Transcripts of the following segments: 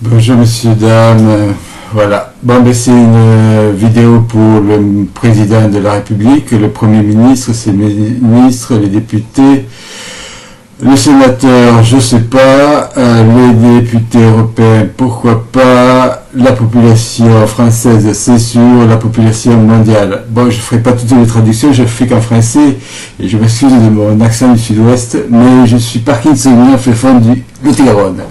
Bonjour messieurs, dames, voilà. Bon, ben, c'est une vidéo pour le président de la République, le Premier ministre, ses ministres, les députés, le sénateur, je sais pas, les députés européens, pourquoi pas, la population française, c'est sûr, la population mondiale. Bon, je ferai pas toutes les traductions, je fais qu'en français, et je m'excuse de mon accent du sud-ouest, mais je suis parkinsonien, fait fond du Lot-et-Garonne.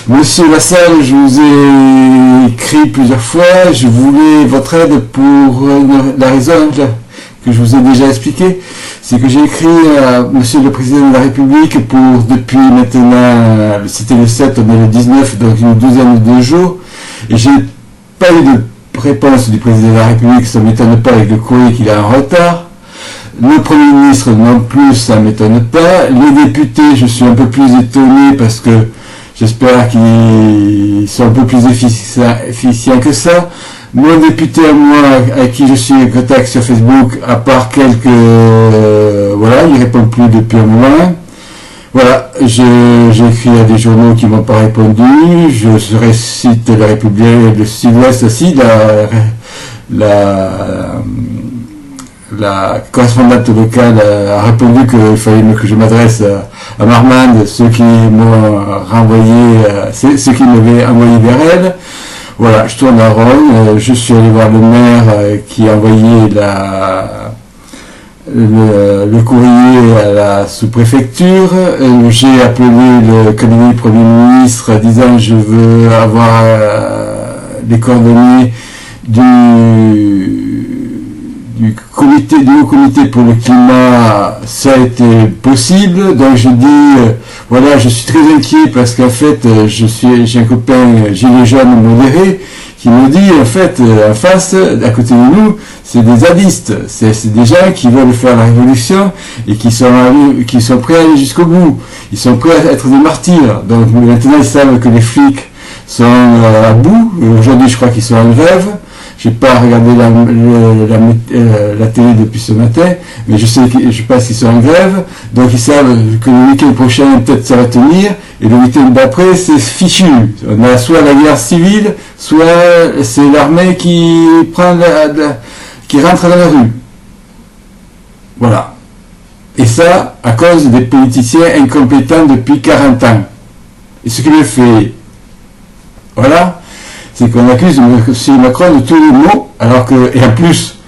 Monsieur Lassalle, je vous ai écrit plusieurs fois, je voulais votre aide pour la raison que je vous ai déjà expliqué, c'est que j'ai écrit à Monsieur le Président de la République pour, depuis maintenant, c'était le 7, on est le 19, donc une douzaine de jours, et j'ai pas eu de réponse du Président de la République, ça ne m'étonne pas avec le courrier qu'il a en retard. Le Premier ministre non plus, ça ne m'étonne pas. Les députés, je suis un peu plus étonné parce que j'espère qu'ils sont un peu plus efficients que ça. Mon député à moi, à qui je suis en contact sur Facebook, à part quelques... voilà, il ne répond plus depuis un moment. Voilà, j'ai écrit à des journaux qui ne m'ont pas répondu. Je récite la République, le Sud-Ouest aussi, la correspondante locale a répondu qu'il fallait que je m'adresse à Marmande, ceux qui m'ont renvoyé, ceux qui m'avaient envoyé vers elle. Voilà, je tourne en rond. Je suis allé voir le maire qui a envoyé le courrier à la sous-préfecture. J'ai appelé le cabinet du Premier ministre disant je veux avoir les coordonnées du haut comité pour le climat. Ça a été possible, donc je dis voilà, je suis très inquiet parce qu'en fait j'ai un copain gilet jaune modéré qui me dit en fait en face, à côté de nous, c'est des zadistes, c'est des gens qui veulent faire la révolution et qui sont prêts à aller jusqu'au bout, ils sont prêts à être des martyrs. Donc maintenant ils savent que les flics sont à bout. Aujourd'hui je crois qu'ils sont en grève. J'ai pas regardé la télé depuis ce matin, mais je pense qu'ils sont en grève, donc ils savent que le week-end prochain, peut-être ça va tenir, et le week-end d'après, c'est fichu. On a soit la guerre civile, soit c'est l'armée qui rentre dans la rue. Voilà. Et ça, à cause des politiciens incompétents depuis 40 ans. Et ce qui me fait, voilà, c'est qu'on accuse M. Macron de tous les maux, alors que, et en plus,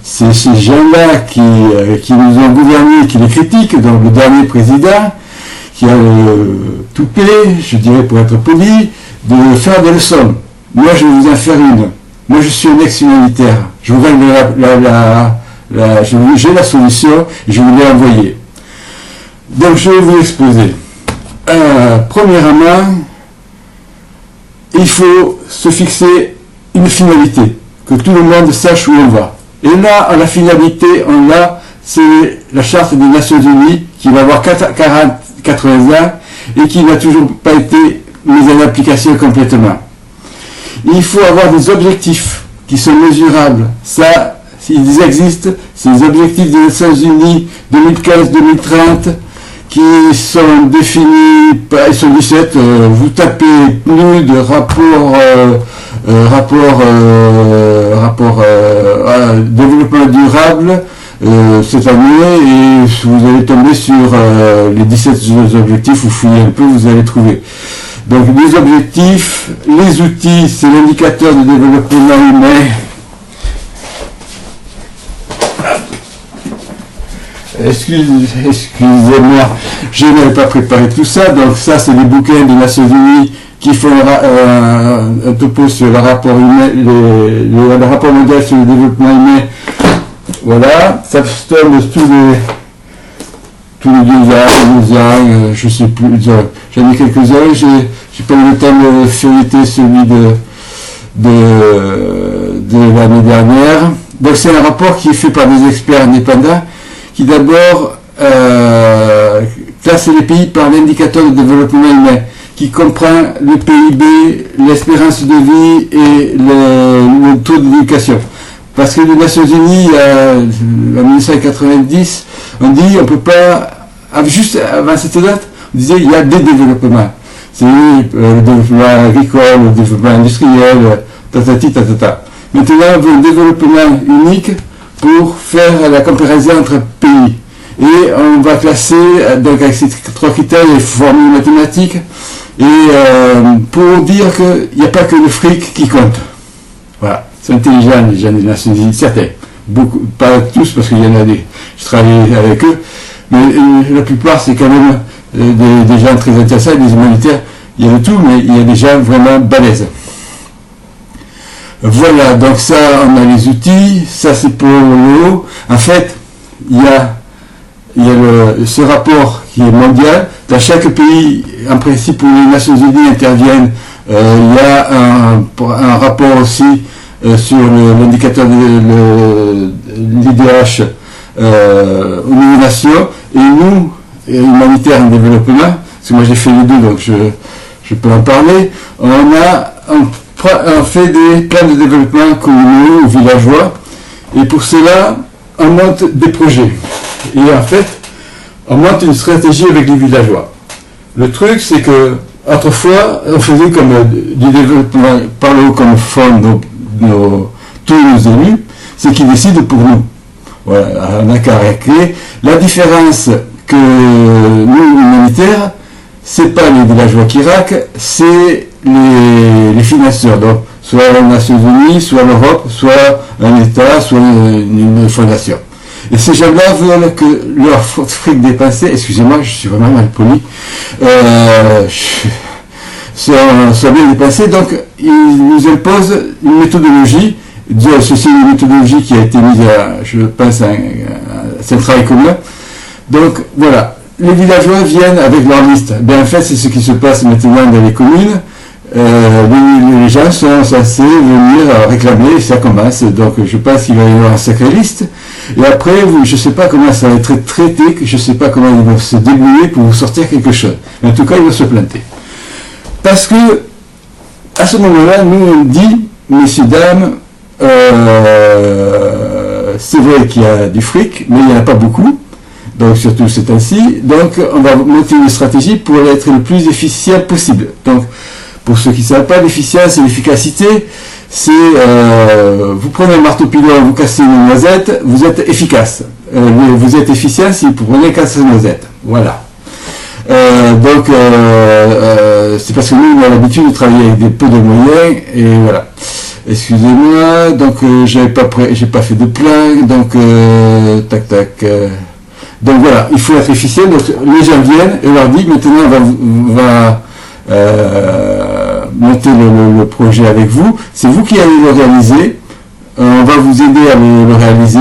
c'est ces gens-là qui nous ont gouverné, qui les critiquent, donc le dernier président, qui a le toupet, je dirais pour être poli, de faire des leçons. Moi, je vais vous en faire une. Moi, je suis un ex-humanitaire. Je vous règle j'ai la solution, et je vous l'ai envoyée. Donc, je vais vous exposer. Premièrement, il faut se fixer une finalité, que tout le monde sache où on va. Et là, la finalité, c'est la Charte des Nations Unies, qui va avoir 80 ans, et qui n'a toujours pas été mise en application complètement. Il faut avoir des objectifs qui sont mesurables. Ça, ils existent, c'est les objectifs des Nations Unies 2015-2030, qui sont définis, ils sont 17, vous tapez plus de rapport développement durable cette année, et vous allez tomber sur les 17 objectifs, vous fouillez un peu, vous allez trouver. Donc les objectifs, les outils, c'est l'indicateur de développement humain. Excusez-moi, je n'avais pas préparé tout ça, donc ça c'est les bouquins des Nations Unies qui font un topo sur le rapport humain, le rapport mondial sur le développement humain. Voilà, ça se tombe tous les 2 ans, je sais plus, j'en ai quelques-uns, j'ai pas eu le temps de feuilleter celui de l'année dernière. Donc c'est un rapport qui est fait par des experts indépendants, qui d'abord classe les pays par l'indicateur de développement humain, qui comprend le PIB, l'espérance de vie et le taux d'éducation. Parce que les Nations Unies, en 1990, on dit on peut pas, juste avant cette date, on disait il y a des développements. c'est le développement agricole, le développement industriel, tatati tatata. Maintenant, on veut un développement unique pour faire la comparaison entre pays. Et on va classer, donc avec ces 3 critères, les formules mathématiques, et pour dire qu'il n'y a pas que le fric qui compte. Voilà, c'est intelligent les gens des Nations Unies, certains, beaucoup, pas tous parce qu'il y en a des, je travaille avec eux, mais la plupart c'est quand même des gens très intéressants, des humanitaires, il y a de tout, mais il y a des gens vraiment balèzes. Voilà, donc ça on a les outils, ça c'est pour le haut. En fait, il y a ce rapport qui est mondial. Dans chaque pays, en principe, où les Nations Unies interviennent, il y a un rapport aussi sur l'indicateur de l'IDH au niveau des nations. Et nous, humanitaires en développement, parce que moi j'ai fait les deux, donc je peux en parler, on fait des plans de développement communaux ou villageois. Et pour cela, on monte des projets. Et en fait, on monte une stratégie avec les villageois. Le truc, c'est que autrefois, on faisait comme du développement par le haut, comme font tous nos élus, c'est qu'ils décident pour nous. Voilà, on n'a qu'à régler. La différence que nous, humanitaires, c'est pas les villageois qui raquent, c'est les financeurs. Donc, soit les Nations Unies, soit l'Europe, soit un État, soit une fondation. Et ces gens-là veulent que leur fric dépensé, excusez-moi, je suis vraiment mal poli, soit bien dépensé, donc ils nous imposent une méthodologie. Ceci est une méthodologie qui a été mise à, je pense, c'est un travail commun. Donc voilà, les villageois viennent avec leur liste. En fait, c'est ce qui se passe maintenant dans les communes. Les gens sont censés venir réclamer, et ça commence. Donc je pense qu'il va y avoir une sacrée liste. Et après, je ne sais pas comment ça va être traité, je ne sais pas comment ils vont se débrouiller pour vous sortir quelque chose. Mais en tout cas, ils vont se planter. Parce que, à ce moment-là, nous on dit, messieurs, dames, c'est vrai qu'il y a du fric, mais il n'y en a pas beaucoup. Donc surtout c'est ainsi. Donc on va monter une stratégie pour être le plus efficient possible. Donc pour ceux qui ne savent pas, l'efficience et l'efficacité, c'est vous prenez un marteau pilon, vous cassez une noisette, vous êtes efficace. Vous êtes efficient si vous prenez 4 noisettes. Voilà. C'est parce que nous on a l'habitude de travailler avec des peu de moyens et voilà. Excusez-moi, donc j'ai pas fait de plan, donc tac tac. Donc voilà, il faut être efficient. Donc les gens viennent et on leur dit maintenant on va monter le projet avec vous. C'est vous qui allez le réaliser. On va vous aider à le réaliser.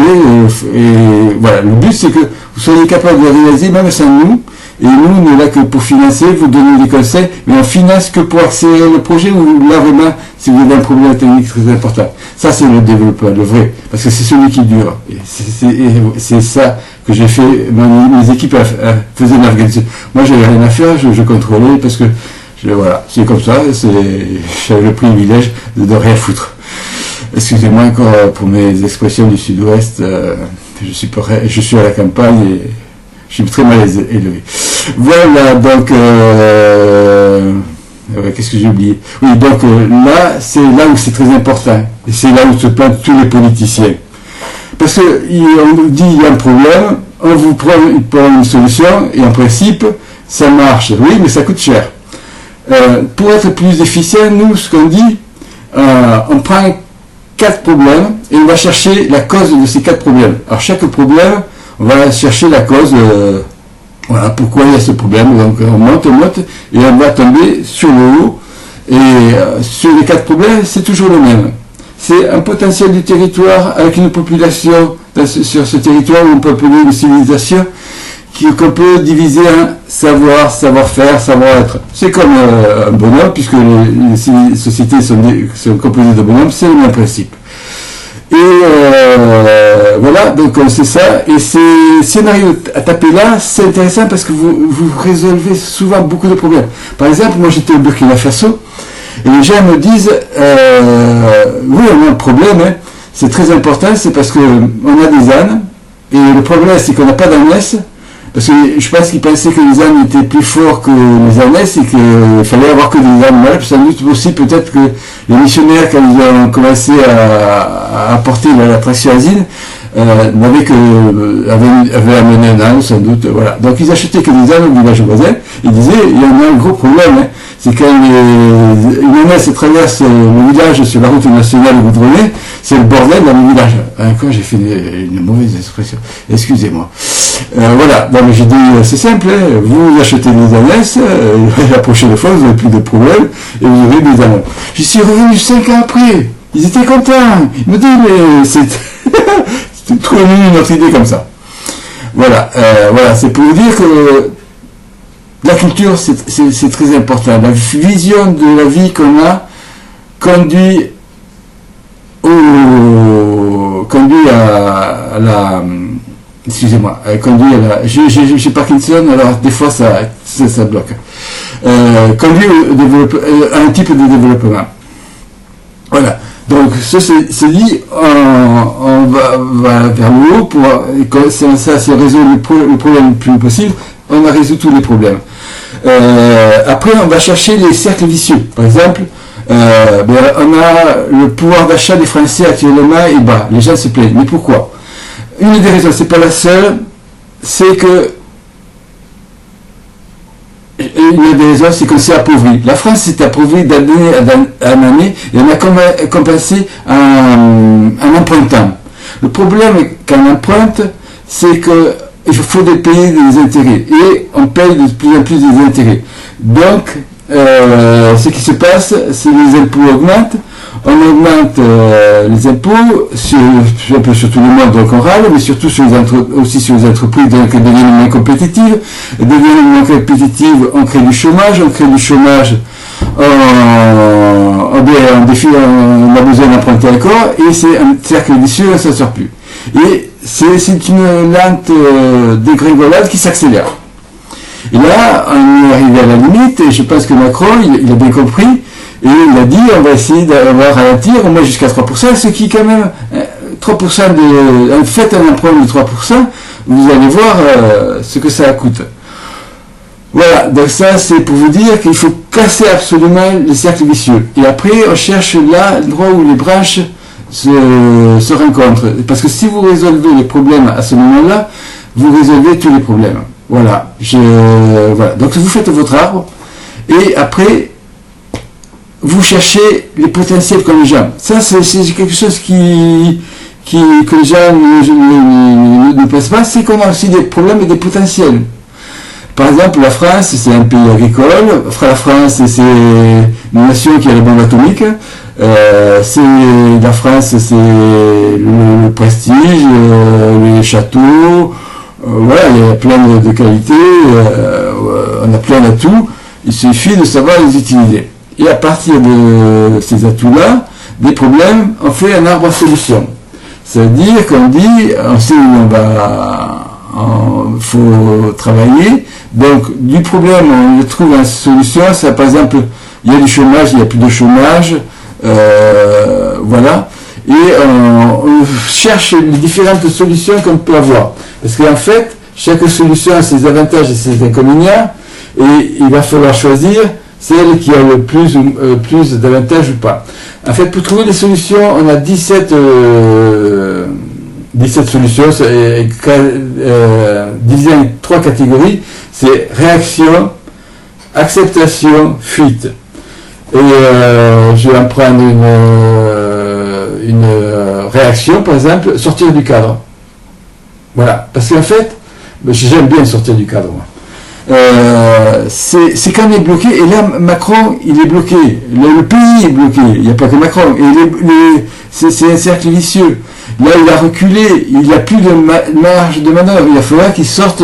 Et voilà, le but c'est que vous soyez capable de le réaliser même sans nous. Et nous, on est là que pour financer, vous donner des conseils, mais on finance que pour accélérer le projet ou là vraiment, si vous avez un problème technique très important. Ça, c'est le développeur, le vrai, parce que c'est celui qui dure. C'est ça que j'ai fait, mes équipes faisaient l'organisation. Moi, j'avais rien à faire, je contrôlais, parce que, voilà, c'est comme ça, j'avais le privilège de rien foutre. Excusez-moi encore pour mes expressions du sud-ouest, je suis à la campagne et je suis très mal élevé. Voilà, donc, qu'est-ce que j'ai oublié? Oui, donc là, c'est là où c'est très important. Et c'est là où se plantent tous les politiciens. Parce qu'on nous dit il y a un problème, on vous prend une solution, et en principe, ça marche. Oui, mais ça coûte cher. Pour être plus efficient, nous, ce qu'on dit, on prend 4 problèmes, et on va chercher la cause de ces 4 problèmes. Alors, chaque problème, on va chercher la cause, voilà, pourquoi il y a ce problème. Donc on monte, et on va tomber sur le haut. Et sur les 4 problèmes, c'est toujours le même. C'est un potentiel du territoire avec une population sur ce territoire où on peut appeler une civilisation qu'on peut diviser en savoir, savoir-faire, savoir-être. C'est comme un bonhomme, puisque les sociétés sont composées de bonhommes, c'est le même principe. Et voilà, donc c'est ça. Et si on arrive à taper là, c'est intéressant parce que vous résolvez souvent beaucoup de problèmes. Par exemple, moi j'étais au Burkina Faso, et les gens me disent, oui, on a un problème, hein, c'est très important, c'est parce qu'on a des ânes, et le problème c'est qu'on n'a pas d'ânesses, parce que je pense qu'ils pensaient que les ânes étaient plus forts que les ânesses et qu'il fallait avoir que des ânes mâles. Sans doute aussi peut-être que les missionnaires, quand ils ont commencé à apporter l'attraction asile, avaient amené un âne, sans doute, voilà. Donc ils achetaient que des ânes au village voisin. Ils disaient, il y en a un gros problème, hein. C'est quand une ânesse traverse le village sur la route nationale goudronnée, c'est le bordel dans le village. Encore, j'ai fait une mauvaise expression. Excusez-moi. Voilà. Donc j'ai dit, c'est simple, hein. Vous achetez des ânesses, la prochaine fois, vous n'avez plus de problème, et vous aurez des ânes. J'y suis revenu 5 ans après. Ils étaient contents. Ils me disent, mais c'est trop une autre idée comme ça. Voilà. Voilà. C'est pour vous dire que la culture, c'est très important. La vision de la vie qu'on a conduit à la... Excusez-moi, conduit à la... J'ai Parkinson, alors des fois ça bloque. Conduit à un type de développement. Voilà. Donc, c'est dit, on va vers le haut pour, ça se résout le problème le plus possible, on a résolu tous les problèmes. Après, on va chercher les cercles vicieux. Par exemple, on a le pouvoir d'achat des Français actuellement est bas. Les gens se plaignent. Mais pourquoi? Une des raisons, c'est pas la seule, c'est que une des raisons, c'est qu'on s'est appauvri. La France s'est appauvrie d'année en année et on a compensé en empruntant. Le problème quand on emprunte, c'est que il faut payer des intérêts et on paye de plus en plus des intérêts. Donc, ce qui se passe, c'est que les impôts augmentent. On augmente les impôts un peu sur tout le monde, donc on râle, mais surtout aussi sur les entreprises, donc elles deviennent moins compétitives. Elles deviennent moins compétitives, on crée du chômage, on a besoin d'emprunter encore, et c'est un cercle vicieux, on ne s'en sort plus. Et c'est une lente dégringolade qui s'accélère. Et là, on est arrivé à la limite, et je pense que Macron, il a bien compris, et il a dit, on va essayer d'avoir ralentir au moins jusqu'à 3%, ce qui quand même, 3% faites un emprunt de 3%, vous allez voir ce que ça coûte. Voilà, donc ça c'est pour vous dire qu'il faut casser absolument les cercles vicieux. Et après, on cherche là l'endroit où les branches se rencontrent. Parce que si vous résolvez les problèmes à ce moment-là, vous résolvez tous les problèmes. Voilà. Voilà. Donc vous faites votre arbre, et après, vous cherchez les potentiels comme les gens. Ça, c'est quelque chose que les gens ne pensent pas, c'est qu'on a aussi des problèmes et des potentiels. Par exemple, la France, c'est un pays agricole. La France, c'est une nation qui a la bombe atomique. La France, c'est le prestige, les châteaux. Voilà, il y a plein de qualités. On a plein d'atouts. Il suffit de savoir les utiliser. Et à partir de ces atouts-là, des problèmes, on fait un arbre à solution. C'est-à-dire qu'on dit, on sait où faut travailler. Donc, du problème, on trouve une solution. Ça, par exemple, il y a du chômage, il n'y a plus de chômage. Voilà. Et on cherche les différentes solutions qu'on peut avoir. Parce qu'en fait, chaque solution a ses avantages et ses inconvénients. Et il va falloir choisir celle qui a le plus d'avantages ou pas. En fait, pour trouver des solutions, on a 17 solutions, divisées en 3 catégories. C'est réaction, acceptation, fuite. Et je vais en prendre une réaction, par exemple, sortir du cadre. Voilà. Parce qu'en fait, j'aime bien sortir du cadre, moi. C'est quand on est bloqué, et là Macron il est bloqué, le pays est bloqué, il n'y a pas que Macron, et c'est un cercle vicieux. Là il a reculé, il n'y a plus de marge de manœuvre, il va falloir qu'il sorte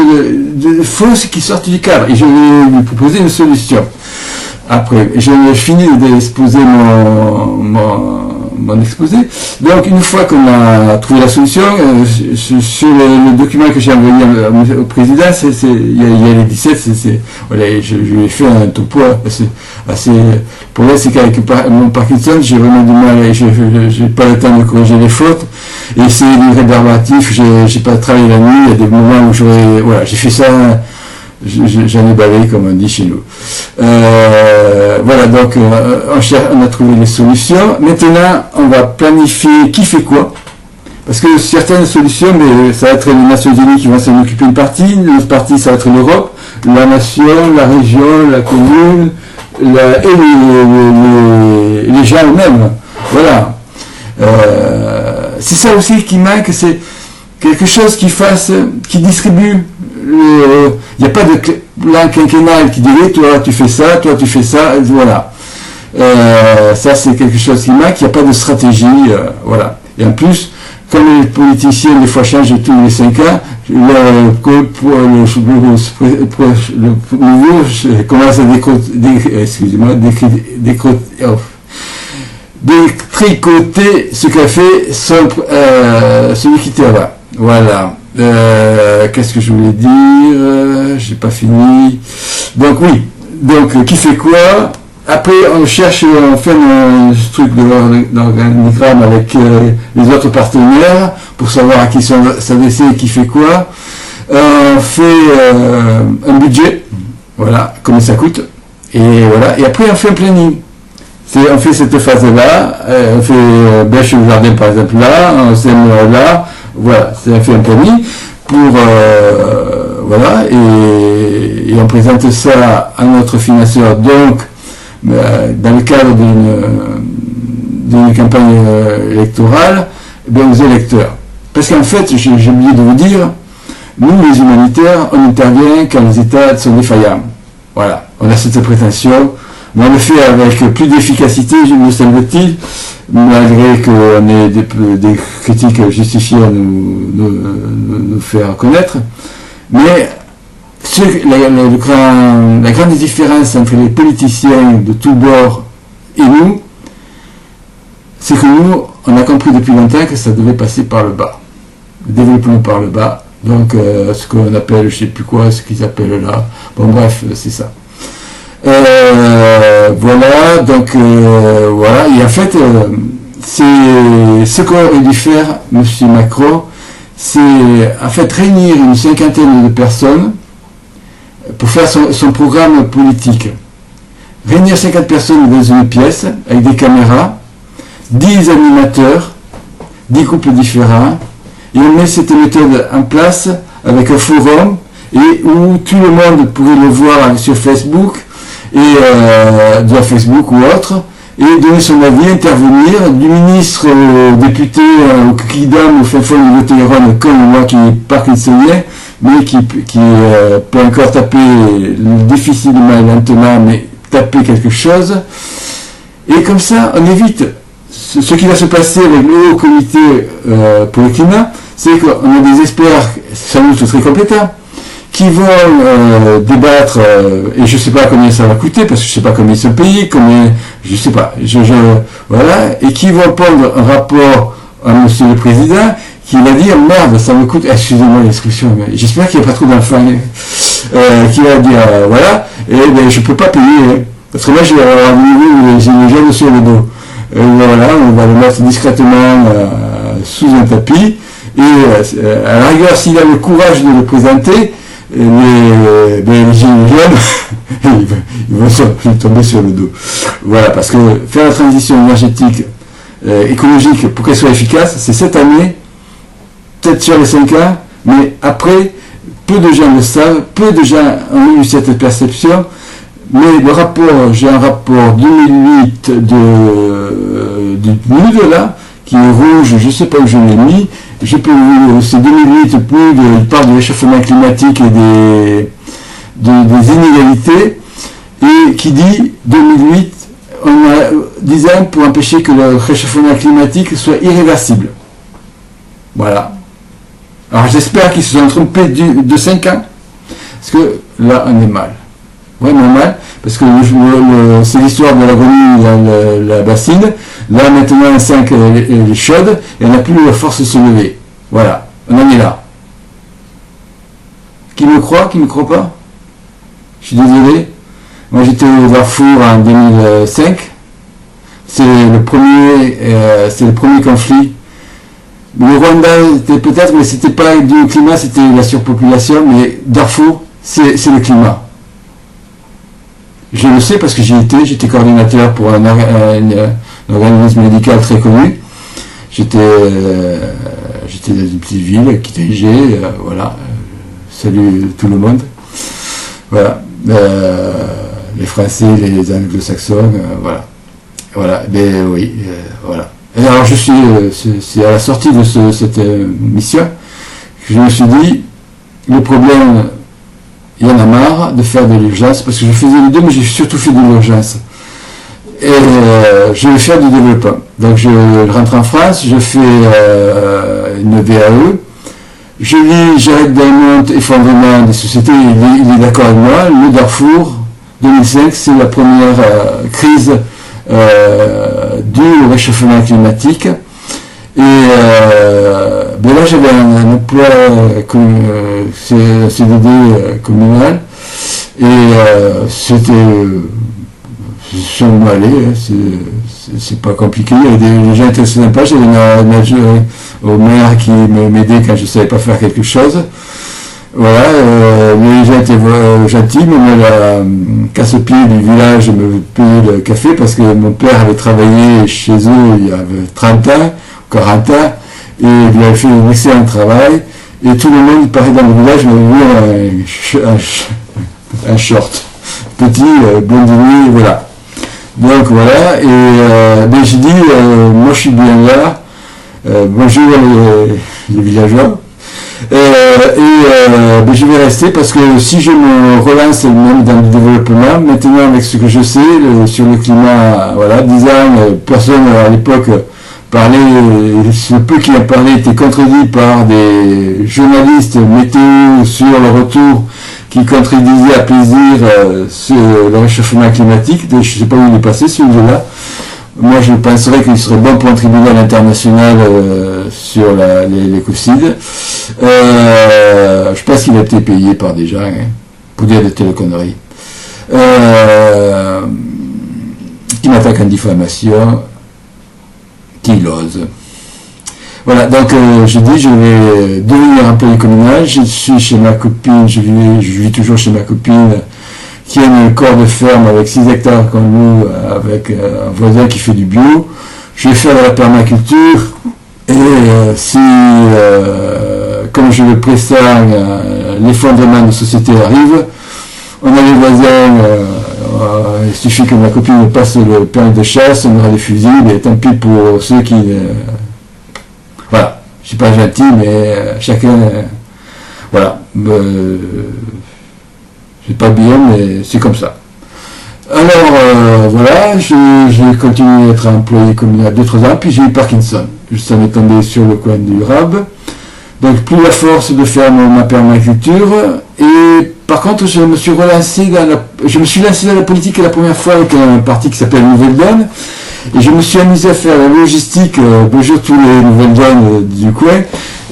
qu'il sorte du cadre, et je vais lui proposer une solution. Après, je finis d'exposer mon mon exposé. Donc, une fois qu'on a trouvé la solution, sur le document que j'ai envoyé au président, il y a les 17, voilà, je lui ai fait un topo assez. Le problème, c'est qu'avec mon Parkinson, j'ai vraiment du mal, j'ai pas le temps de corriger les fautes, et c'est du rébarbatif, j'ai pas travaillé la nuit, il y a des moments où voilà, j'ai fait ça, j'en ai balayé, comme on dit chez nous. Voilà, donc on a trouvé les solutions. Maintenant, on va planifier qui fait quoi. Parce que certaines solutions, mais ça va être les Nations Unies qui vont s'en occuper une partie, l'autre partie, ça va être l'Europe, la nation, la région, la commune, et les gens eux-mêmes. Voilà. C'est ça aussi qui manque, c'est quelque chose qui distribue. Il n'y a pas de plan quinquennal qui dirait toi tu fais ça, voilà. Ça c'est quelque chose qui manque, il n'y a pas de stratégie, voilà. Et en plus, comme les politiciens des fois changent tous les 5 ans, le nouveau commence à détricoter ce qu'a fait celui qui était avant. Voilà. Qu'est-ce que je voulais dire? J'ai pas fini. Donc oui. Donc qui fait quoi? Après on fait un truc d'organigramme avec les autres partenaires pour savoir à qui s'adresser et qui fait quoi. On fait un budget. Voilà, combien ça coûte. Et voilà. Et après on fait un planning. On fait cette phase-là. On fait bêche au jardin par exemple là. On sème là. Voilà, c'est fait un planning pour voilà, et on présente ça à notre financeur, donc dans le cadre d'une campagne électorale, aux électeurs. Parce qu'en fait, j'ai oublié de vous dire, nous les humanitaires, on intervient quand les États sont défaillants. Voilà, on a cette prétention, mais on le fait avec plus d'efficacité, me semble-t-il, malgré qu'on ait des critiques justifiées à nous faire connaître. Mais la grande différence entre les politiciens de tous bords et nous, c'est que nous, on a compris depuis longtemps que ça devait passer par le bas. Le développement par le bas. Donc, ce qu'on appelle, je ne sais plus quoi, ce qu'ils appellent là. Bon, bref, c'est ça. Voilà, donc voilà, et en fait, c'est ce qu'aurait dû faire M. Macron, c'est en fait réunir une 50aine de personnes pour faire son programme politique. Réunir 50 personnes dans une pièce avec des caméras, 10 animateurs, 10 groupes différents, et on met cette méthode en place avec un forum et où tout le monde pourrait le voir sur Facebook et de Facebook ou autre, et donner son avis, intervenir, du ministre au député, au Kidam, au fin fond du Lot-et-Garonne, comme moi qui est parkinsonien, mais qui peut encore taper difficilement et lentement, mais taper quelque chose. Et comme ça, on évite ce qui va se passer avec le haut comité pour le climat, c'est qu'on a des experts, sans doute très compétents, qui vont débattre, et je ne sais pas combien ça va coûter, parce que je ne sais pas combien ils sont payés, je ne sais pas, voilà, et qui vont prendre un rapport à Monsieur le Président, qui va dire, merde, ça me coûte, excusez-moi l'expression, mais j'espère qu'il n'y a pas trop d'enfants, qui va dire, voilà, et ben, je ne peux pas payer, parce que là, j'ai une gêne sur le dos. Voilà, on va le mettre discrètement sous un tapis, et à la rigueur, s'il a le courage de le présenter, les gilets jaunes, ils vont tomber sur le dos. Voilà, parce que faire la transition énergétique, écologique, pour qu'elle soit efficace, c'est cette année, peut-être sur les 5 ans, mais après, peu de gens le savent, peu de gens ont eu cette perception, mais le rapport, j'ai un rapport 2008 du PNUD, là, qui est rouge, je ne sais pas où je l'ai mis, c'est 2008, PNUD, il parle de réchauffement climatique et des inégalités, et qui dit, 2008, on a 10 ans pour empêcher que le réchauffement climatique soit irréversible. Voilà. Alors j'espère qu'ils se sont trompés de 5 ans, parce que là, on est mal. vraiment mal, parce que c'est l'histoire de la grenouille, la bassine. Là, maintenant, la 5 est chaude, et on n'a plus la force de se lever. Voilà, on en est là. Qui me croit pas? Je suis désolé. Moi, j'étais au Darfour en 2005. C'est le premier conflit. Le Rwanda était peut-être, mais c'était pas dû au climat, c'était la surpopulation. Mais Darfour, c'est le climat. Je le sais parce que j'étais coordinateur pour un organisme médical très connu. J'étais dans une petite ville, Kitainger, voilà. Salut tout le monde. Voilà. Les Français, les Anglo-Saxons, voilà. Voilà, mais oui, voilà. Et alors c'est à la sortie de cette mission que je me suis dit, le problème, il y en a marre de faire de l'urgence, parce que je faisais les deux, mais j'ai surtout fait de l'urgence. Et je vais faire du développement. Donc je rentre en France, je fais une VAE, je lis Jared Diamond, Effondrement des sociétés, il est d'accord avec moi, le Darfour, 2005, c'est la première crise due au réchauffement climatique. Et ben là j'avais un emploi CDD communal, et c'était ça m'allait, c'est pas compliqué, il y avait des gens étaient sympas, j'avais un adjoint au maire qui m'aidait quand je savais pas faire quelque chose. Voilà, les gens étaient gentils, même la casse-pied du village me payait le café parce que mon père avait travaillé chez eux il y avait 30 ans, 40 ans, et il avait fait un excellent travail, et tout le monde, pareil, dans le village, m'avait vu un short, petit, blondiné, voilà. Donc voilà, et ben, j'ai dit, moi je suis bien là, bonjour les villageois. Ben, je vais rester parce que si je me relance même dans le développement, maintenant avec ce que je sais sur le climat, voilà, 10 ans, personne à l'époque parlait, ce peu qui en parlait était contredit par des journalistes météo sur le retour qui contredisaient à plaisir le réchauffement climatique. Je ne sais pas où il est passé celui-là. Moi, je penserais qu'il serait bon pour un tribunal international sur l'écocide. Je pense qu'il a été payé par des gens pour dire de telles conneries. Qui m'attaque en diffamation, qui l'ose. Voilà, donc je dis, je vais devenir employé communal. Je suis chez ma copine, je vis toujours chez ma copine, qui a un corps de ferme avec 6 hectares comme nous, avec un voisin qui fait du bio. Je vais faire de la permaculture, et si, comme je le pressens, l'effondrement de société arrive, on a les voisins, il suffit que ma copine me passe le permis de chasse, on aura des fusils, mais tant pis pour ceux qui... voilà, je suis pas gentil, mais chacun... voilà. C'est pas bien, mais c'est comme ça. Alors, voilà, j'ai continué à être employé comme il y a 2-3 ans, puis j'ai eu Parkinson. Ça m'est tombé sur le coin du rab. Donc, plus la force de faire ma permaculture. Et par contre, je me suis lancé dans la politique la première fois avec un parti qui s'appelle Nouvelle Donne. Et je me suis amusé à faire la logistique, bonjour tous les Nouvelles Donnes du coin,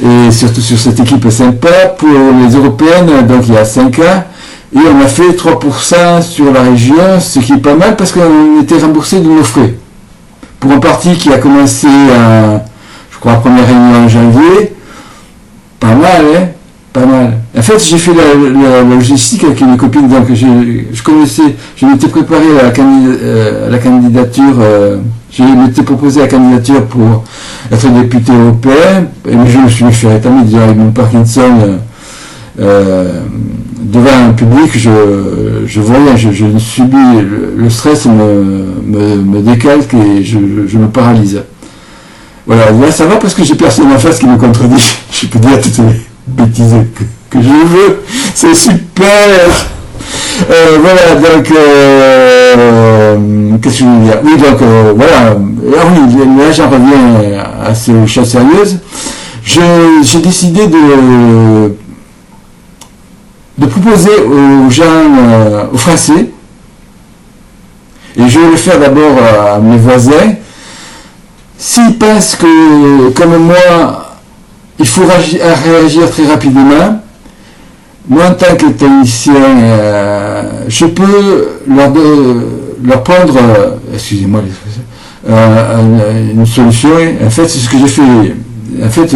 et surtout sur cette équipe sympa, pour les européennes, donc il y a 5 ans. Et on a fait 3% sur la région, ce qui est pas mal parce qu'on était remboursé de nos frais. Pour un parti qui a commencé, je crois, la première réunion en janvier, pas mal, hein, pas mal. En fait, j'ai fait la logistique avec une copine, donc je m'étais préparé à la candidature, je m'étais proposé la candidature pour être député européen, mais je me suis fait rétamer, disant avec mon Parkinson, devant un public, je voyais, je subis, le stress me décalque et je me paralyse. Voilà, là ça va parce que j'ai personne en face qui me contredit. Je peux dire toutes les bêtises que je veux. C'est super. Voilà, donc qu'est-ce que je veux dire? Oui, donc voilà. Ah oui, là j'en reviens à ces choses sérieuses. J'ai décidé de de proposer aux gens, aux Français, et je vais le faire d'abord à mes voisins, s'ils pensent que, comme moi, il faut réagir très rapidement, moi en tant que technicien, je peux leur prendre, excusez-moi une solution. En fait, c'est ce que j'ai fait. En fait,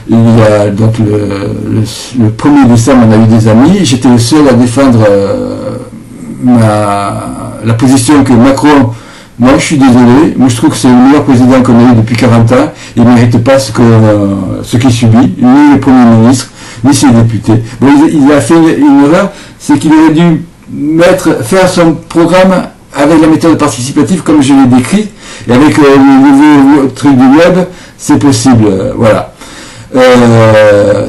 il y a donc le 1er décembre, on a eu des amis. J'étais le seul à défendre la position que Macron. Moi, je suis désolé. Moi, je trouve que c'est le meilleur président qu'on a eu depuis 40 ans. Il ne mérite pas ce qu'il subit, ni le Premier ministre, ni ses députés. Bon, il a fait une erreur, c'est qu'il aurait dû faire son programme avec la méthode participative, comme je l'ai décrit, et avec le nouveau truc du web, c'est possible. Voilà.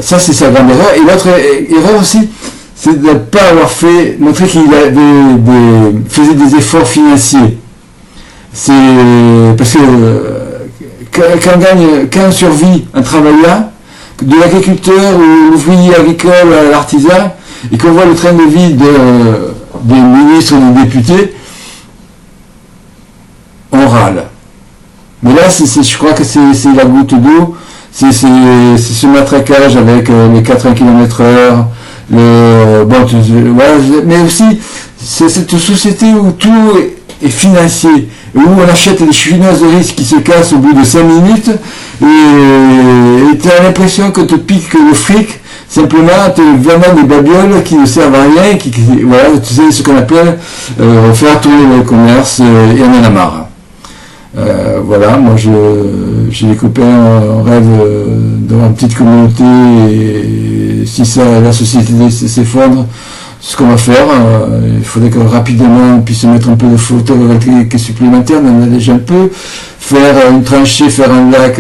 Ça, c'est sa grande erreur. Et l'autre erreur aussi, c'est de ne pas avoir montré qu'il faisait des efforts financiers. C'est parce que quand on survit en travaillant, de l'agriculteur ou l'ouvrier agricole à l'artisan, et qu'on voit le train de vie des ministres ou des députés, on râle. Mais là, je crois que c'est la goutte d'eau, c'est ce matraquage avec les 80 km/h, mais aussi c'est cette société où tout est financier, où on achète des chinoises de risque qui se cassent au bout de 5 minutes, et tu as l'impression que te pique le fric, simplement te vendant des babioles qui ne servent à rien, voilà, tu sais ce qu'on appelle faire tourner le commerce, et on en a marre. Voilà, moi j'ai des copains rêvent dans une petite communauté, et si la société s'effondre, ce qu'on va faire, il faudrait que rapidement on puisse mettre un peu de photovoltaïque supplémentaire, on en a déjà un peu, faire une tranchée, faire un lac,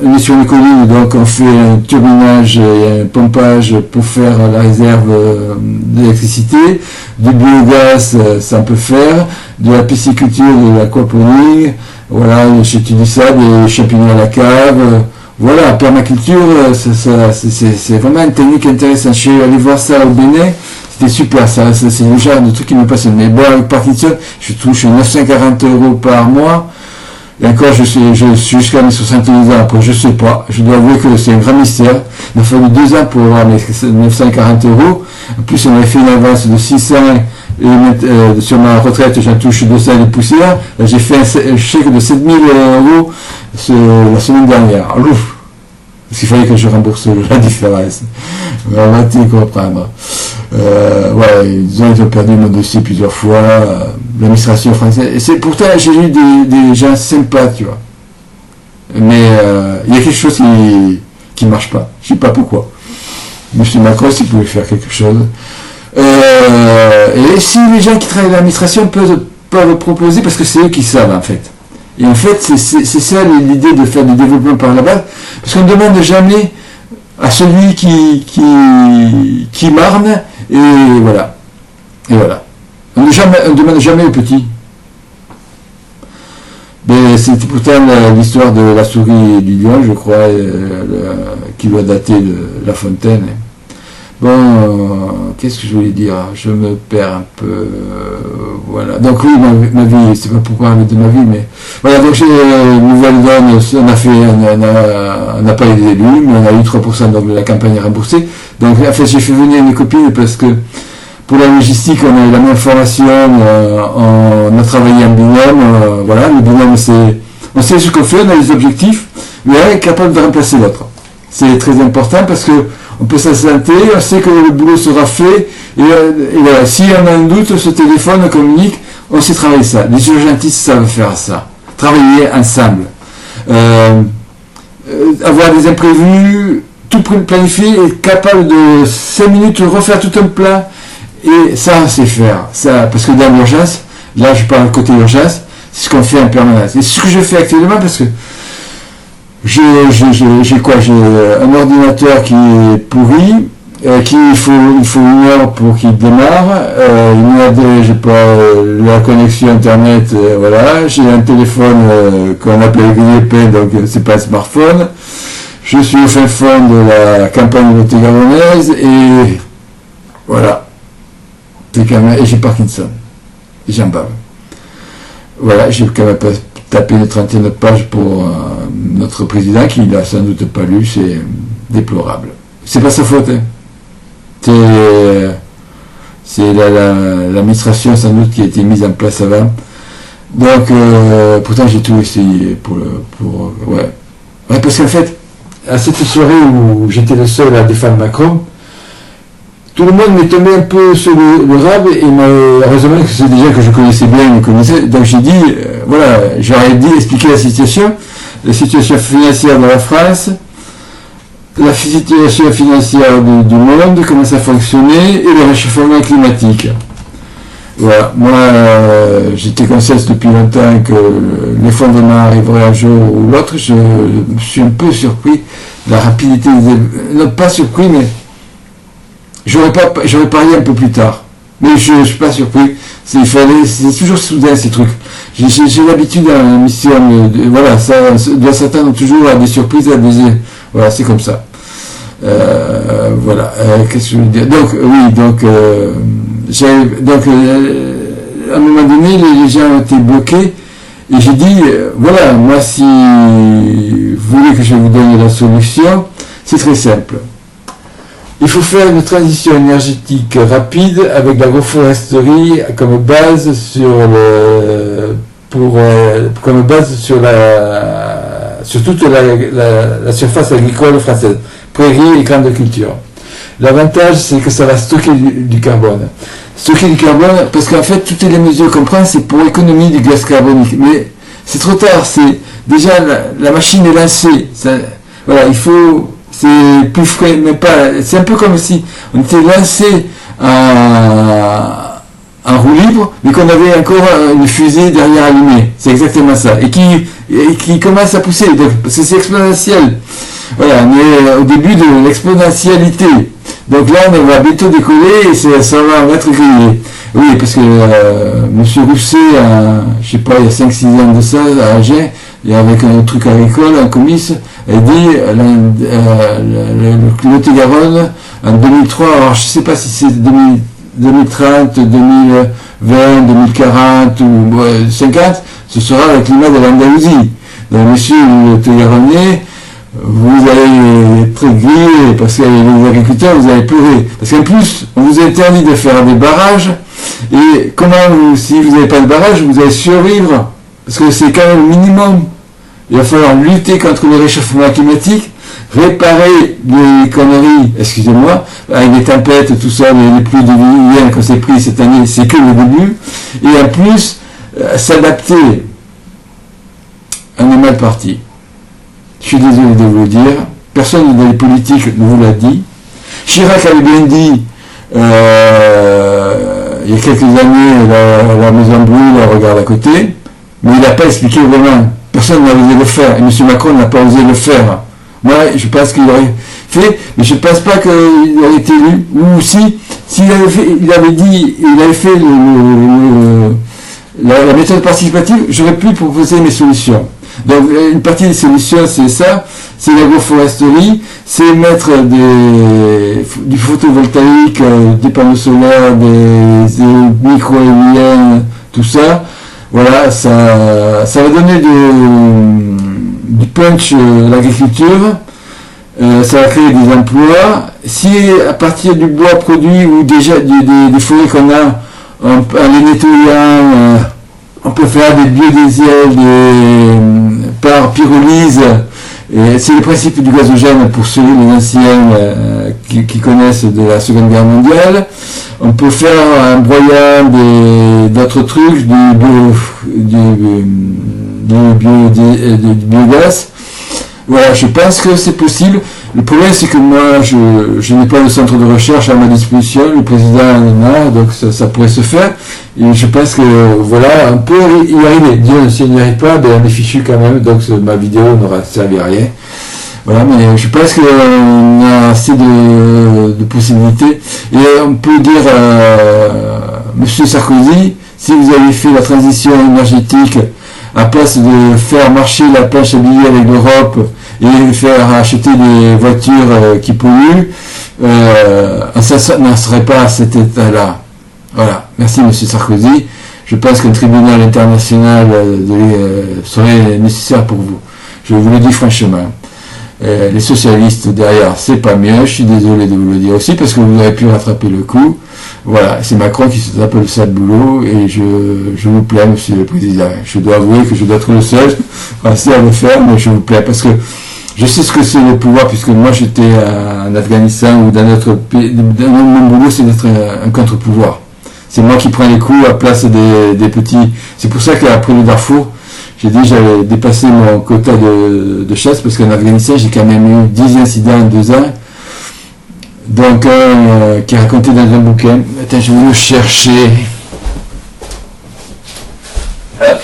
on est sur une colline, donc on fait un turbinage et un pompage pour faire la réserve d'électricité, du biogaz, ça on peut faire, de la pisciculture, de l'aquaponie, voilà, j'étudie ça, des champignons à la cave, voilà, permaculture, c'est vraiment une technique intéressante. Je suis allé voir ça au Bénin, c'était super, c'est le genre de truc qui me passionne. Mais bon, avec Parkinson, je touche 940 € par mois, et encore, je suis jusqu'à mes 70 ans, après, je sais pas, je dois avouer que c'est un grand mystère. Il m'a fallu 2 ans pour avoir mes 940 €. En plus, on avait fait une avance de 600, et sur ma retraite, j'en touche 200 et des poussières. J'ai fait un chèque de 7000 € la semaine dernière. Ouf, parce qu'il fallait que je rembourse la différence. On va te comprendre. Ouais, disons, ils ont perdu mon dossier plusieurs fois. L'administration française. Et pourtant, j'ai eu des gens sympas, tu vois. Mais il y a quelque chose qui ne marche pas. Je ne sais pas pourquoi. Monsieur Macron, s'il pouvait faire quelque chose. Et si les gens qui travaillent à l'administration peuvent proposer, parce que c'est eux qui savent, en fait. Et en fait, c'est ça l'idée de faire du développement par la base, parce qu'on ne demande jamais à celui qui marne, et voilà. Et voilà. On ne demande jamais aux petits. Mais c'était pourtant l'histoire de la souris et du lion, je crois, qui doit dater de La Fontaine. Bon, qu'est-ce que je voulais dire? Je me perds un peu. Voilà. Donc oui, ma vie, c'est pas pour parler de ma vie, mais voilà. Donc j'ai une nouvelle donne. On n'a pas été élu, mais on a eu 3%, donc la campagne est remboursée. Donc en fait, j'ai fait venir mes copines parce que pour la logistique, on a eu la même formation. On a travaillé en binôme. Voilà, le binôme, on sait ce qu'on fait, on a des objectifs, mais on est capable de remplacer l'autre. C'est très important parce que on peut s'assenter, on sait que le boulot sera fait, et voilà, si on a un doute, ce téléphone communique, on sait travailler ça. Les urgentistes savent faire ça. Travailler ensemble. Avoir des imprévus, tout planifié, et capable de 5 minutes refaire tout un plan, et ça, c'est faire. Ça, parce que dans l'urgence, là je parle côté urgence, c'est ce qu'on fait en permanence. Et c'est ce que je fais actuellement parce que j'ai un ordinateur qui est pourri, il faut 1 heure pour qu'il démarre, j'ai pas la connexion internet, voilà, j'ai un téléphone qu'on appelle grille-pain, donc c'est pas un smartphone, Je suis au fin fond de la campagne de Lot-et-Garonnaise et voilà. Et j'ai Parkinson. Et j'en bave. Voilà, j'ai quand même tapé une trentaine de pages pour notre président qui l'a sans doute pas lu, c'est déplorable. C'est pas sa faute, hein. C'est l'administration sans doute qui a été mise en place avant. Donc, pourtant j'ai tout essayé ouais, parce qu'en fait, à cette soirée où j'étais le seul à défendre Macron, tout le monde m'est tombé un peu sur le rab et heureusement que c'est des gens que je connaissais bien, me connaissaient. Donc j'ai dit, voilà, j'aurais dit expliquer la situation financière de la France, la situation financière du monde, comment ça fonctionnait et le réchauffement climatique. Voilà, moi j'étais conscient depuis longtemps que l'effondrement arriverait un jour ou l'autre. Je suis un peu surpris de la rapidité, non pas surpris, mais j'aurais parié un peu plus tard. Mais je suis pas surpris. C'est toujours soudain ces trucs. J'ai l'habitude dans l'émission, voilà, ça doit s'attendre toujours à des surprises, voilà, c'est comme ça. Voilà, qu'est-ce que je veux dire? Donc, oui, à un moment donné, les gens ont été bloqués, et j'ai dit, voilà, moi, si vous voulez que je vous donne la solution, c'est très simple. Il faut faire une transition énergétique rapide avec l'agroforesterie comme base sur toute la surface agricole française, prairies et grandes cultures. L'avantage, c'est que ça va stocker du carbone. Stocker du carbone, parce qu'en fait, toutes les mesures qu'on prend, c'est pour économie du gaz carbonique. Mais c'est trop tard, déjà la machine est lancée. Voilà, c'est plus frais, mais pas. C'est un peu comme si on était lancé en roue libre, mais qu'on avait encore une fusée derrière allumée. C'est exactement ça. Et qui commence à pousser, donc, parce que c'est exponentiel. Voilà, on est au début de l'exponentialité. Donc là, on va bientôt décoller et ça va être grillé. Oui, parce que M. Rousset, je sais pas, il y a 5-6 ans de ça, à Agen, et avec un truc agricole, un comice, elle dit le Lot-et-Garonne en 2003, alors je sais pas si c'est 2030, 2020, 2040 ou 50, ce sera le climat de l'Andalousie. Donc monsieur le Lot-et-Garonnais, vous allez être grillé parce que les agriculteurs, vous allez pleurer. Parce qu'en plus, on vous interdit de faire des barrages. Et si vous n'avez pas de barrage, vous allez survivre. Parce que c'est quand même le minimum. Il va falloir lutter contre le réchauffement climatique, réparer les conneries, excusez-moi, avec les tempêtes, tout ça, les pluies de l'hiver qu'on s'est pris cette année, c'est que le début. Et en plus, s'adapter. On est mal parti. Je suis désolé de vous le dire, personne dans les politiques ne vous l'a dit. Chirac avait bien dit, il y a quelques années, la maison brûle, on regarde à côté, mais il n'a pas expliqué vraiment. Personne n'a osé le faire, et M. Macron n'a pas osé le faire. Moi, je pense qu'il aurait fait, mais je ne pense pas qu'il aurait été élu, ou s'il avait fait la méthode participative, j'aurais pu proposer mes solutions. Donc une partie des solutions, c'est ça, c'est l'agroforesterie, c'est mettre du photovoltaïque, des panneaux solaires, des micro-éoliennes, tout ça. Voilà, ça va donner du punch à l'agriculture, ça va créer des emplois. Si à partir du bois produit ou déjà des forêts qu'on a, en les nettoyant, on peut faire des biodiesels par pyrolyse. C'est le principe du gazogène pour ceux les anciens qui connaissent de la Seconde Guerre mondiale. On peut faire en broyant d'autres trucs, du biogaz. Voilà, je pense que c'est possible. Le problème, c'est que moi, je n'ai pas de centre de recherche à ma disposition. Le président en a, donc ça pourrait se faire. Et je pense que, voilà, on peut y arriver. Dieu, s'il n'y arrive pas, on est fichu quand même. Donc ma vidéo n'aura servi à rien. Voilà, mais je pense qu'on a assez de possibilités. Et on peut dire Monsieur Sarkozy, si vous avez fait la transition énergétique, à place de faire marcher la planche à billets avec l'Europe et faire acheter des voitures qui polluent, ça n'en serait pas à cet état-là. Voilà. Merci, Monsieur Sarkozy. Je pense qu'un tribunal international serait nécessaire pour vous. Je vous le dis franchement. Les socialistes derrière, c'est pas mieux. Je suis désolé de vous le dire aussi parce que vous avez pu rattraper le coup. Voilà, c'est Macron qui se tape le sale boulot et je vous plains, Monsieur le Président. Je dois avouer que je dois être le seul français à le faire, mais je vous plains parce que je sais ce que c'est le pouvoir puisque moi j'étais en Afghanistan ou dans notre pays. Mon boulot, c'est d'être un contre-pouvoir. C'est moi qui prends les coups à place des petits. C'est pour ça qu'après le Darfour, j'ai dit j'avais dépassé mon quota de chasse parce qu'en Afghanistan, j'ai quand même eu 10 incidents en 2 ans. Donc, qui est raconté dans un bouquin. Attends, je vais le chercher. Hop.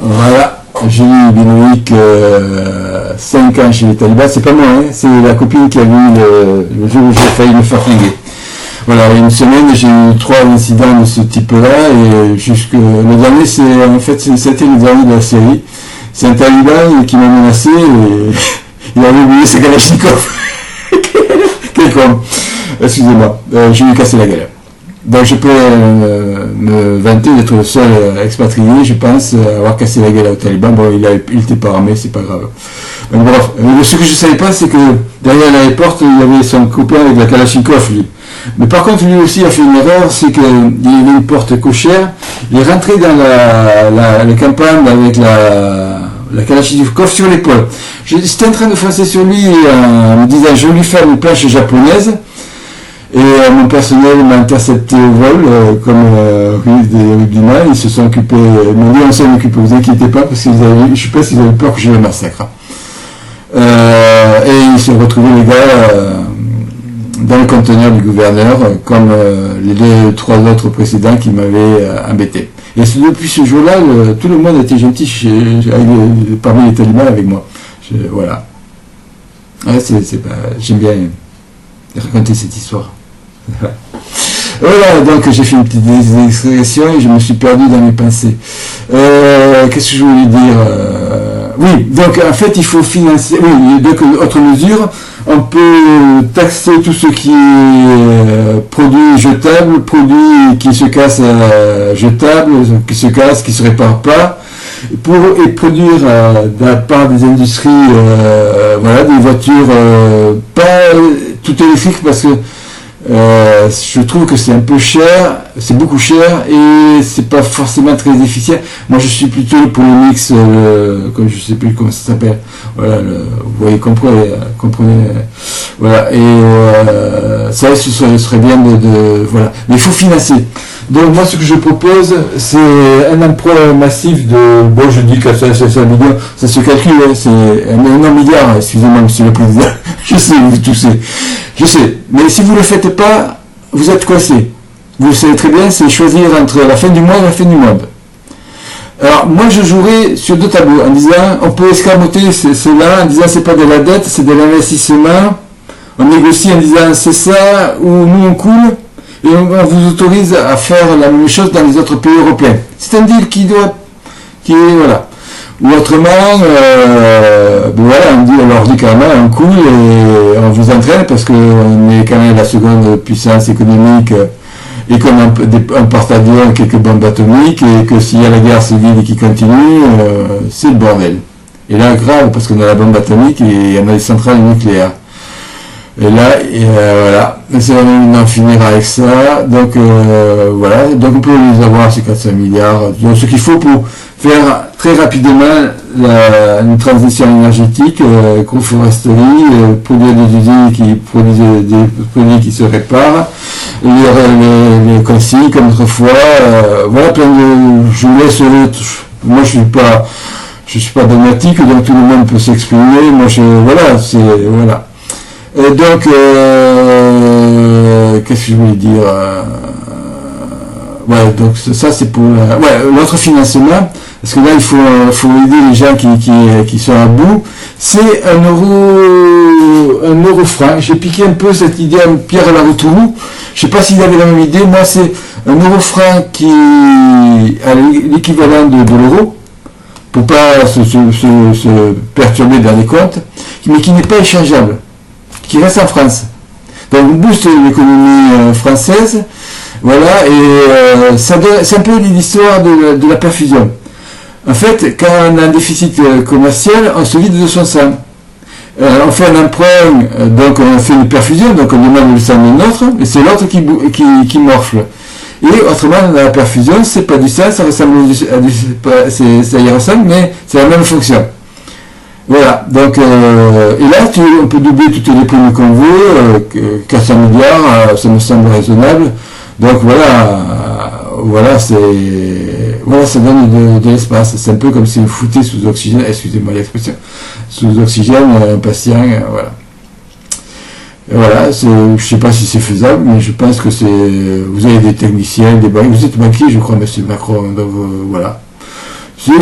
Voilà. J'ai eu Benoît 5 ans chez les talibans. C'est pas moi, hein, c'est la copine qui a vu le jour où j'ai failli me faire flinguer. Voilà, il y a une semaine, j'ai eu 3 incidents de ce type-là, et le dernier, c'était le dernier de la série. C'est un taliban qui m'a menacé, et il avait oublié ses Kalachnikov. Quel con. Excusez-moi, je lui ai cassé la gueule. Donc je peux me vanter d'être le seul expatrié, je pense, à avoir cassé la gueule aux talibans. Bon, il était pas armé, c'est pas grave. Donc bref, ce que je savais pas, c'est que derrière l'aéroport, il y avait son copain avec la Kalachnikov, lui. Mais par contre, lui aussi a fait une erreur, c'est qu'il y avait une porte cochère, il est rentré dans la campagne avec la Kalachnikov sur l'épaule. J'étais en train de foncer sur lui en me disant, je vais lui faire une planche japonaise, et mon personnel m'a intercepté au vol, comme des rugbyman, ils se sont occupés, ils m'ont dit, on s'en occupe, vous inquiétez pas, parce qu'ils avaient, je sais pas s'ils avaient peur que je le massacre. Et ils se retrouvaient, les gars, dans le conteneur du gouverneur, comme les 2-3 autres précédents qui m'avaient embêté. Et depuis ce jour-là, tout le monde était gentil parmi les talibans avec moi. Voilà. Ouais, j'aime bien raconter cette histoire. Voilà, donc j'ai fait une petite digression et je me suis perdu dans mes pensées. Qu'est-ce que je voulais dire oui, donc en fait il faut financer. Oui, donc autre mesure, on peut taxer tout ce qui est produit jetable, produit qui se casse jetable, qui se casse, qui se répare pas, et produire de la part des industries, voilà, des voitures pas tout électriques parce que je trouve que c'est un peu cher, c'est beaucoup cher et c'est pas forcément très efficient. Moi je suis plutôt pour le mix, comme je sais plus comment ça s'appelle. Voilà, vous voyez, comprenez, voilà. Et ça, ce serait bien voilà. Mais il faut financer. Donc moi ce que je propose, c'est un emprunt massif de, bon je dis que c'est 5 millions, ça se calcule, hein, c'est un milliard, excusez-moi Monsieur le Président, je sais, vous toussez, je sais, mais si vous ne le faites pas, vous êtes coincé. Vous le savez très bien, c'est choisir entre la fin du mois et la fin du monde. Alors moi je jouerai sur 2 tableaux en disant, on peut escamoter cela en disant c'est pas de la dette, c'est de l'investissement, on négocie en disant c'est ça, ou nous on coule, et on vous autorise à faire la même chose dans les autres pays européens. C'est un deal qui est, voilà. Ou autrement, voilà, on leur dit quand même, on coule et on vous entraîne parce qu'on est quand même la seconde puissance économique et qu'on a un porte-avions, quelques bombes atomiques et que s'il y a la guerre civile qui continue, c'est le bordel. Et là, grave, parce qu'on a la bombe atomique et il y en a des centrales nucléaires. Et là, voilà, on en finira avec ça. Donc voilà, donc on peut les avoir ces 400 milliards. Donc ce qu'il faut pour faire très rapidement une transition énergétique, agroforesterie, produire des usines qui produisent des produits qui se réparent, les consignes comme autrefois. Voilà, plein de. Je vous laisse. Moi, je suis pas dogmatique, donc tout le monde peut s'exprimer. Moi, voilà, c'est voilà. Donc, qu'est-ce que je voulais dire ouais, donc ça c'est pour l'autre financement, parce que là il faut aider les gens qui sont à bout. C'est 1 euro un euro franc. J'ai piqué un peu cette idée à Pierre Laroutourou. Je sais pas s'il avait la même idée. Moi, c'est un euro franc qui a l'équivalent de l'euro, pour pas se perturber dans les comptes, mais qui n'est pas échangeable, qui reste en France. Donc on booste l'économie française, voilà, et c'est un peu l'histoire de la perfusion. En fait, quand on a un déficit commercial, on se vide de son sang. On fait un emprunt, donc on fait une perfusion, donc on demande le sang de l'autre, et c'est l'autre qui morfle. Et autrement, la perfusion, c'est pas du sang, ça ressemble ça y ressemble, mais c'est la même fonction. Voilà, donc, et là, on peut doubler toutes les primes qu'on veut, 400 milliards, ça me semble raisonnable. Donc voilà, ça donne de l'espace. C'est un peu comme si vous foutez sous oxygène, excusez-moi l'expression, sous oxygène un patient, voilà. Voilà, je sais pas si c'est faisable, mais je pense que vous avez des techniciens, vous êtes banquier, je crois, monsieur Macron, donc voilà. Si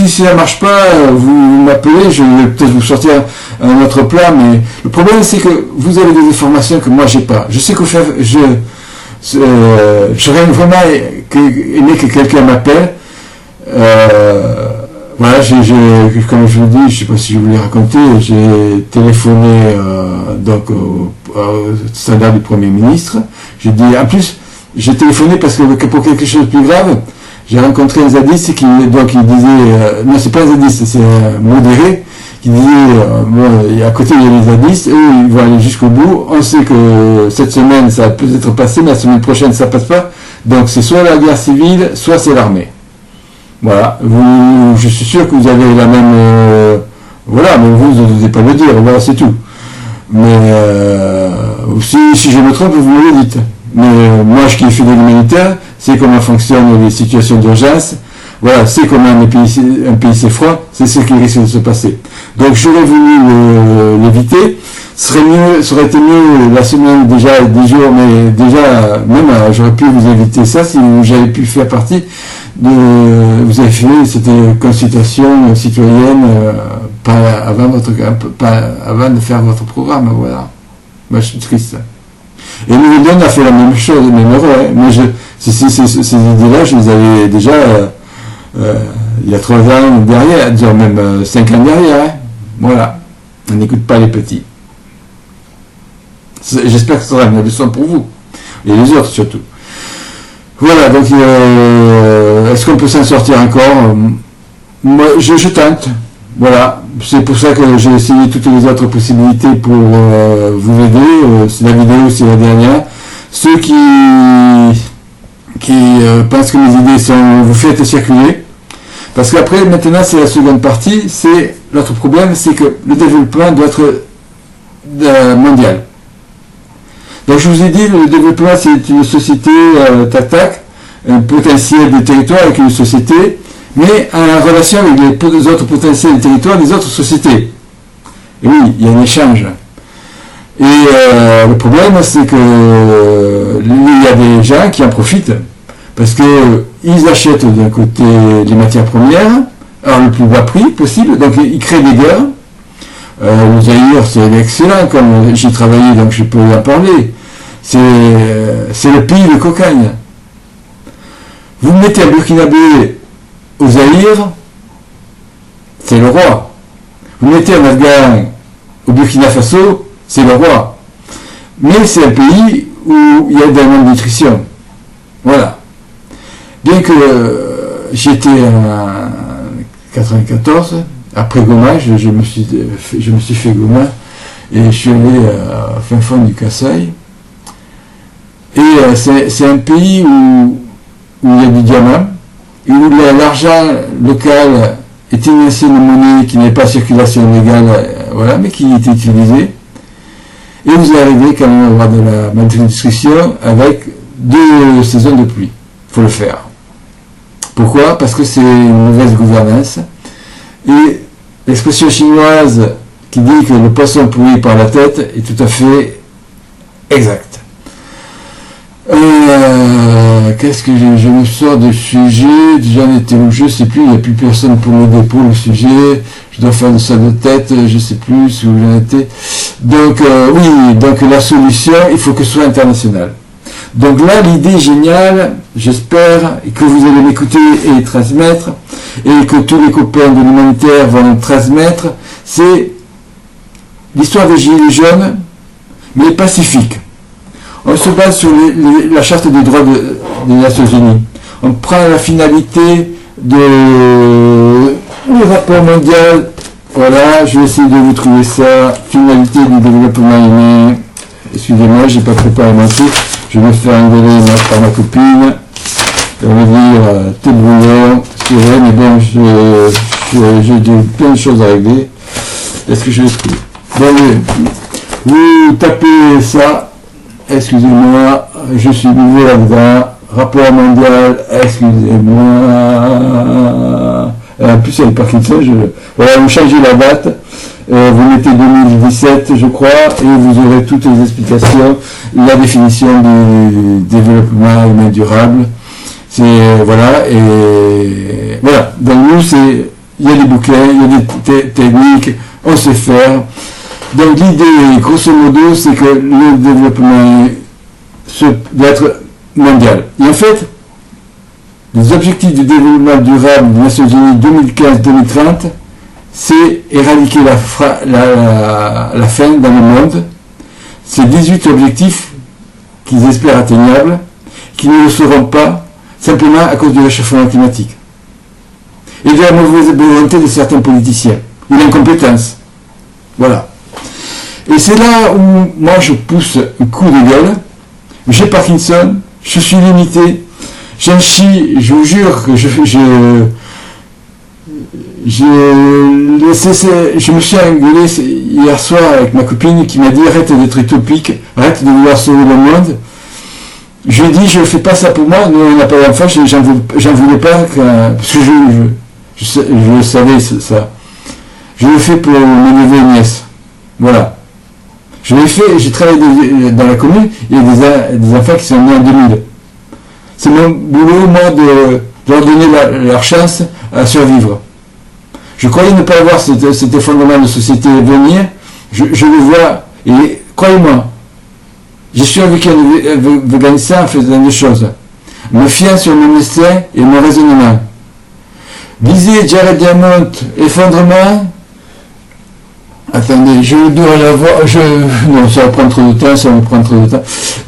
ça marche pas, vous m'appelez, je vais peut-être vous sortir un autre plan, mais le problème c'est que vous avez des informations que moi j'ai pas. Je sais que j'aurais vraiment aimé que quelqu'un m'appelle. Voilà, comme je vous dis, je sais pas si je vous l'ai raconté, j'ai téléphoné donc au standard du Premier ministre. J'ai dit, en plus, j'ai téléphoné parce que pour quelque chose de plus grave, j'ai rencontré un zadiste qui disait, non c'est pas un zadiste, c'est un modéré, qui disait, à côté il y a les zadistes, eux ils vont aller jusqu'au bout, on sait que cette semaine ça peut être passé, mais la semaine prochaine ça passe pas, donc c'est soit la guerre civile, soit c'est l'armée. Voilà, je suis sûr que vous avez la même, voilà, mais vous n'osez pas le dire, voilà c'est tout. Mais si je me trompe, vous me le dites. Mais moi, qui ai fait de l'humanitaire, c'est comment fonctionnent les situations d'urgence. Voilà, c'est comment un pays s'effondre, c'est ce qui risque de se passer. Donc j'aurais voulu l'éviter. Ça aurait été mieux la semaine déjà, des jours, mais déjà, même j'aurais pu vous éviter ça si j'avais pu faire partie vous avez fait cette consultation citoyenne avant de faire votre programme, voilà. Moi je suis triste. Et Nouvelle-Donne a fait la même chose, même heureux, hein. Mais ces idées-là, je les avais déjà il y a 3 ans derrière, disons même 5 ans derrière, hein. Voilà. On n'écoute pas les petits. J'espère que ce sera une leçon pour vous. Et les autres surtout. Voilà, donc est-ce qu'on peut s'en sortir encore? Moi, je tente. Voilà, c'est pour ça que j'ai essayé toutes les autres possibilités pour vous aider. La vidéo, c'est la dernière. Ceux qui pensent que mes idées sont... Vous faites circuler. Parce qu'après, maintenant, c'est la seconde partie. C'est l'autre problème, c'est que le développement doit être mondial. Donc je vous ai dit, le développement c'est une société tac-tac, un potentiel de territoire avec une société, mais en relation avec les autres potentiels de territoire des autres sociétés. Et oui, il y a un échange. Et le problème c'est que il y a des gens qui en profitent, parce qu'ils achètent d'un côté les matières premières, à le plus bas prix possible, donc ils créent des guerres. Le Zaïre, c'est excellent, comme j'y travaillé, donc je peux en parler. C'est le pays de cocagne. Vous mettez un Burkinabé au Zaïre, c'est le roi. Vous mettez un Afghan au Burkina Faso, c'est le roi. Mais c'est un pays où il y a de la malnutrition. Voilà. Bien que j'étais en 94, après Goma, je me suis fait Goma, et je suis allé à fin fond du Kasaï. Et c'est un pays où il y a du diamant, et où l'argent local est une ancienne monnaie qui n'est pas circulation légale, voilà, mais qui est utilisée. Et vous arrivez quand même à avoir de la malnutrition avec 2 saisons de pluie. Il faut le faire. Pourquoi? Parce que c'est une mauvaise gouvernance. Et l'expression chinoise qui dit que le poisson pourri par la tête est tout à fait exacte. Qu'est-ce que je me sors de sujet? J'en étais où? Je sais plus, il n'y a plus personne pour m'aider pour le sujet. Je dois faire de ça de tête, je sais plus où j'en étais. Donc, oui, donc la solution, il faut que ce soit international. Donc là, l'idée géniale, j'espère que vous allez m'écouter et transmettre, et que tous les copains de l'humanitaire vont transmettre, c'est l'histoire des Gilets jaunes, mais pacifique. On se base sur la charte des droits des Nations Unies. On prend la finalité du rapport mondial. Voilà, je vais essayer de vous trouver ça. Finalité du développement humain. Excusez-moi, j'ai pas préparé mon truc. Je vais me faire engueuler par ma copine. Elle va dire t'es brouillon, c'est vrai, mais bon, j'ai plein de choses à régler. Est-ce que je vais trouver? Bon, vous tapez ça. Excusez-moi, je suis nouveau là-dedans. Rapport mondial, excusez-moi. En plus, il y a le Parkinson. Voilà, vous changez la date. Vous mettez 2017, je crois, et vous aurez toutes les explications, la définition du développement humain durable. C'est, voilà, et voilà. Donc, nous, il y a des bouquins, il y a des techniques, on sait faire. Donc, l'idée, grosso modo, c'est que le développement doit être mondial. Et en fait, les objectifs du développement durable des Nations Unies 2015-2030, c'est éradiquer la faim dans le monde. C'est 18 objectifs qu'ils espèrent atteignables, qui ne le seront pas simplement à cause du réchauffement climatique. Et de la mauvaise volonté de certains politiciens, ou l'incompétence. Voilà. Et c'est là où moi je pousse un coup de gueule. J'ai Parkinson, je suis limité, j'en chie, je vous jure que je me suis engueulé hier soir avec ma copine qui m'a dit arrête d'être utopique, arrête de vouloir sauver le monde. Je lui ai dit je ne fais pas ça pour moi, nous on n'a pas d'enfant, j'en voulais pas, parce que je savais ça. Je le fais pour mes neveux et nièces. Voilà. Je l'ai fait, j'ai travaillé dans la commune, il y a des enfants qui sont nés en 2000. C'est mon boulot, moi, de leur donner leur chance à survivre. Je croyais ne pas avoir cet effondrement de société venir, je le vois, et croyez-moi, j'ai survécu à l'Afghanistan en faisant deux choses. Me fiant sur mon instinct et mon raisonnement. Viser Jared Diamond, effondrement. Attendez, je dois l'avoir. Non, ça va prendre trop de temps,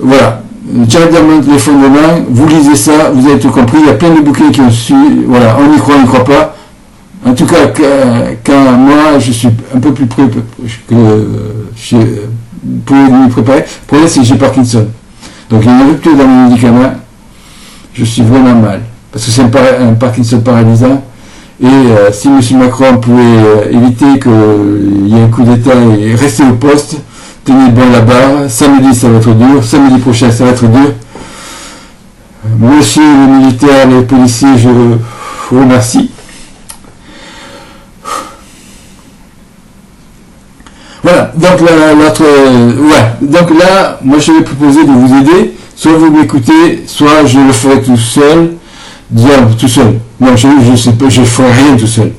Voilà. Jared Diamond, l'effondrement, vous lisez ça, vous avez tout compris. Il y a plein de bouquins qui ont su. Voilà, on y croit, on n'y croit pas. En tout cas, quand moi, je suis un peu plus près que pour m'y préparer. Le problème, c'est que j'ai Parkinson. Donc, il y a une rupture dans mes médicaments. Je suis vraiment mal. Parce que c'est un Parkinson paralysant. Et si M. Macron pouvait éviter qu'il y ait un coup d'État et rester au poste, tenez bien la barre, samedi ça va être dur, samedi prochain ça va être dur. Monsieur les militaires, les policiers, je vous remercie. Voilà, donc là, moi je vais proposer de vous aider, soit vous m'écoutez, soit je le ferai tout seul. Tout seul. Non, je sais pas, je ferai rien tout seul.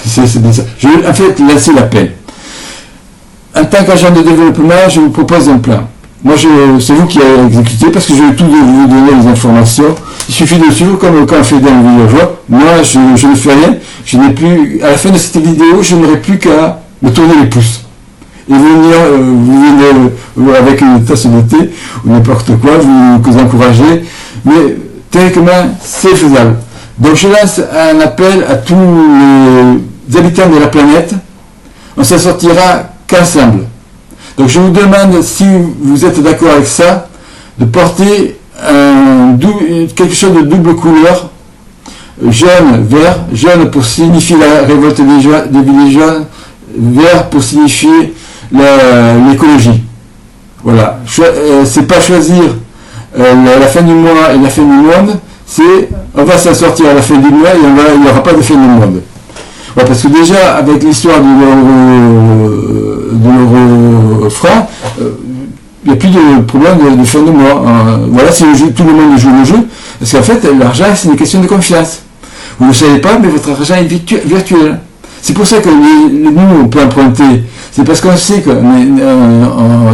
C'est bien ça. Je vais en fait lancer l'appel. En tant qu'agent de développement, je vous propose un plan. Moi, c'est vous qui avez exécuté parce que je vais tout vous donner les informations. Il suffit de suivre comme quand on fait dans le villageois. Moi, je ne fais rien. Je n'ai plus, à la fin de cette vidéo, je n'aurai plus qu'à me tourner les pouces. Et vous venez avec une tasse de thé ou n'importe quoi, vous encouragez. Mais théoriquement, c'est faisable. Donc je lance un appel à tous les habitants de la planète. On s'en sortira qu'ensemble. Donc je vous demande, si vous êtes d'accord avec ça, de porter quelque chose de double couleur, jaune, vert, jaune pour signifier la révolte des villageois, vert pour signifier l'écologie. Voilà. C'est pas choisir la fin du mois et la fin du monde, c'est on va s'en sortir à la fin du mois et il n'y aura pas de fin du monde. Ouais, parce que déjà, avec l'histoire de l'euro franc, il n'y a plus de problème de fin de mois. Voilà, si tout le monde joue le jeu, parce qu'en fait, l'argent, c'est une question de confiance. Vous ne le savez pas, mais votre argent est virtuel. C'est pour ça que nous, on peut emprunter C'est parce qu'on sait que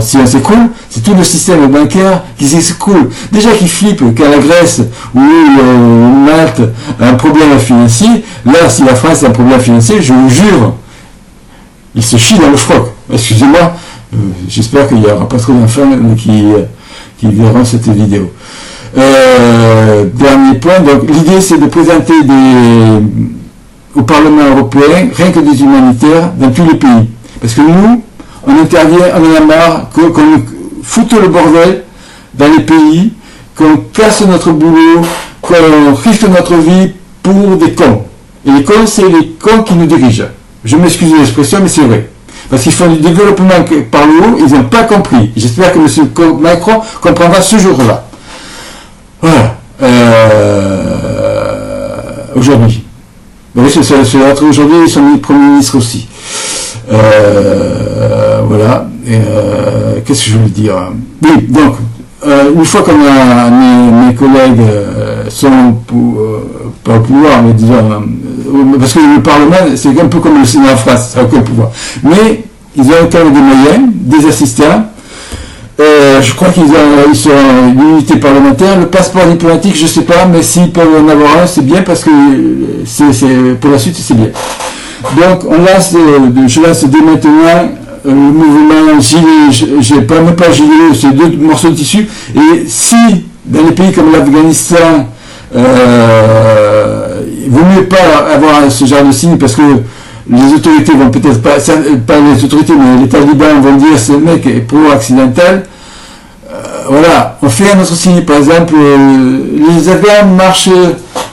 si on s'écroule, c'est tout le système bancaire qui s'écroule. Déjà qu'ils flippent quand la Grèce ou Malte a un problème financier, là, si la France a un problème financier, je vous jure, ils se chient dans le froc. Excusez-moi, j'espère qu'il n'y aura pas trop d'enfants qui verront cette vidéo. Dernier point, donc l'idée c'est de présenter au Parlement européen rien que des humanitaires dans tous les pays. Parce que nous, on intervient, on en a marre qu'on foute le bordel dans les pays, qu'on casse notre boulot, qu'on risque notre vie pour des cons. Et les cons, c'est les cons qui nous dirigent. Je m'excuse de l'expression, mais c'est vrai. Parce qu'ils font du développement par le haut, ils n'ont pas compris. J'espère que M. Macron comprendra ce jour-là. Voilà. Aujourd'hui. Oui, c'est aujourd'hui, ils sont mis Premier ministre aussi. Voilà. Qu'est-ce que je veux dire? Oui, donc, une fois que mes collègues sont pas au pouvoir, mais disons, parce que le Parlement, c'est un peu comme le Sénat en France, ça n'a aucun pouvoir. Mais ils ont quand même des moyens, des assistants. Je crois qu'ils sont l'unité parlementaire. Le passeport diplomatique, je ne sais pas, mais s'ils peuvent en avoir un, c'est bien parce que pour la suite, c'est bien. Donc, je lance dès maintenant le mouvement gilet, même pas gilet, c'est 2 morceaux de tissu. Et si, dans les pays comme l'Afghanistan, il vaut mieux pas avoir ce genre de signe parce que les autorités vont peut-être pas les autorités, mais les talibans vont dire ce mec est pro-accidental. Voilà, on fait un autre signe, par exemple, les Afghans marchent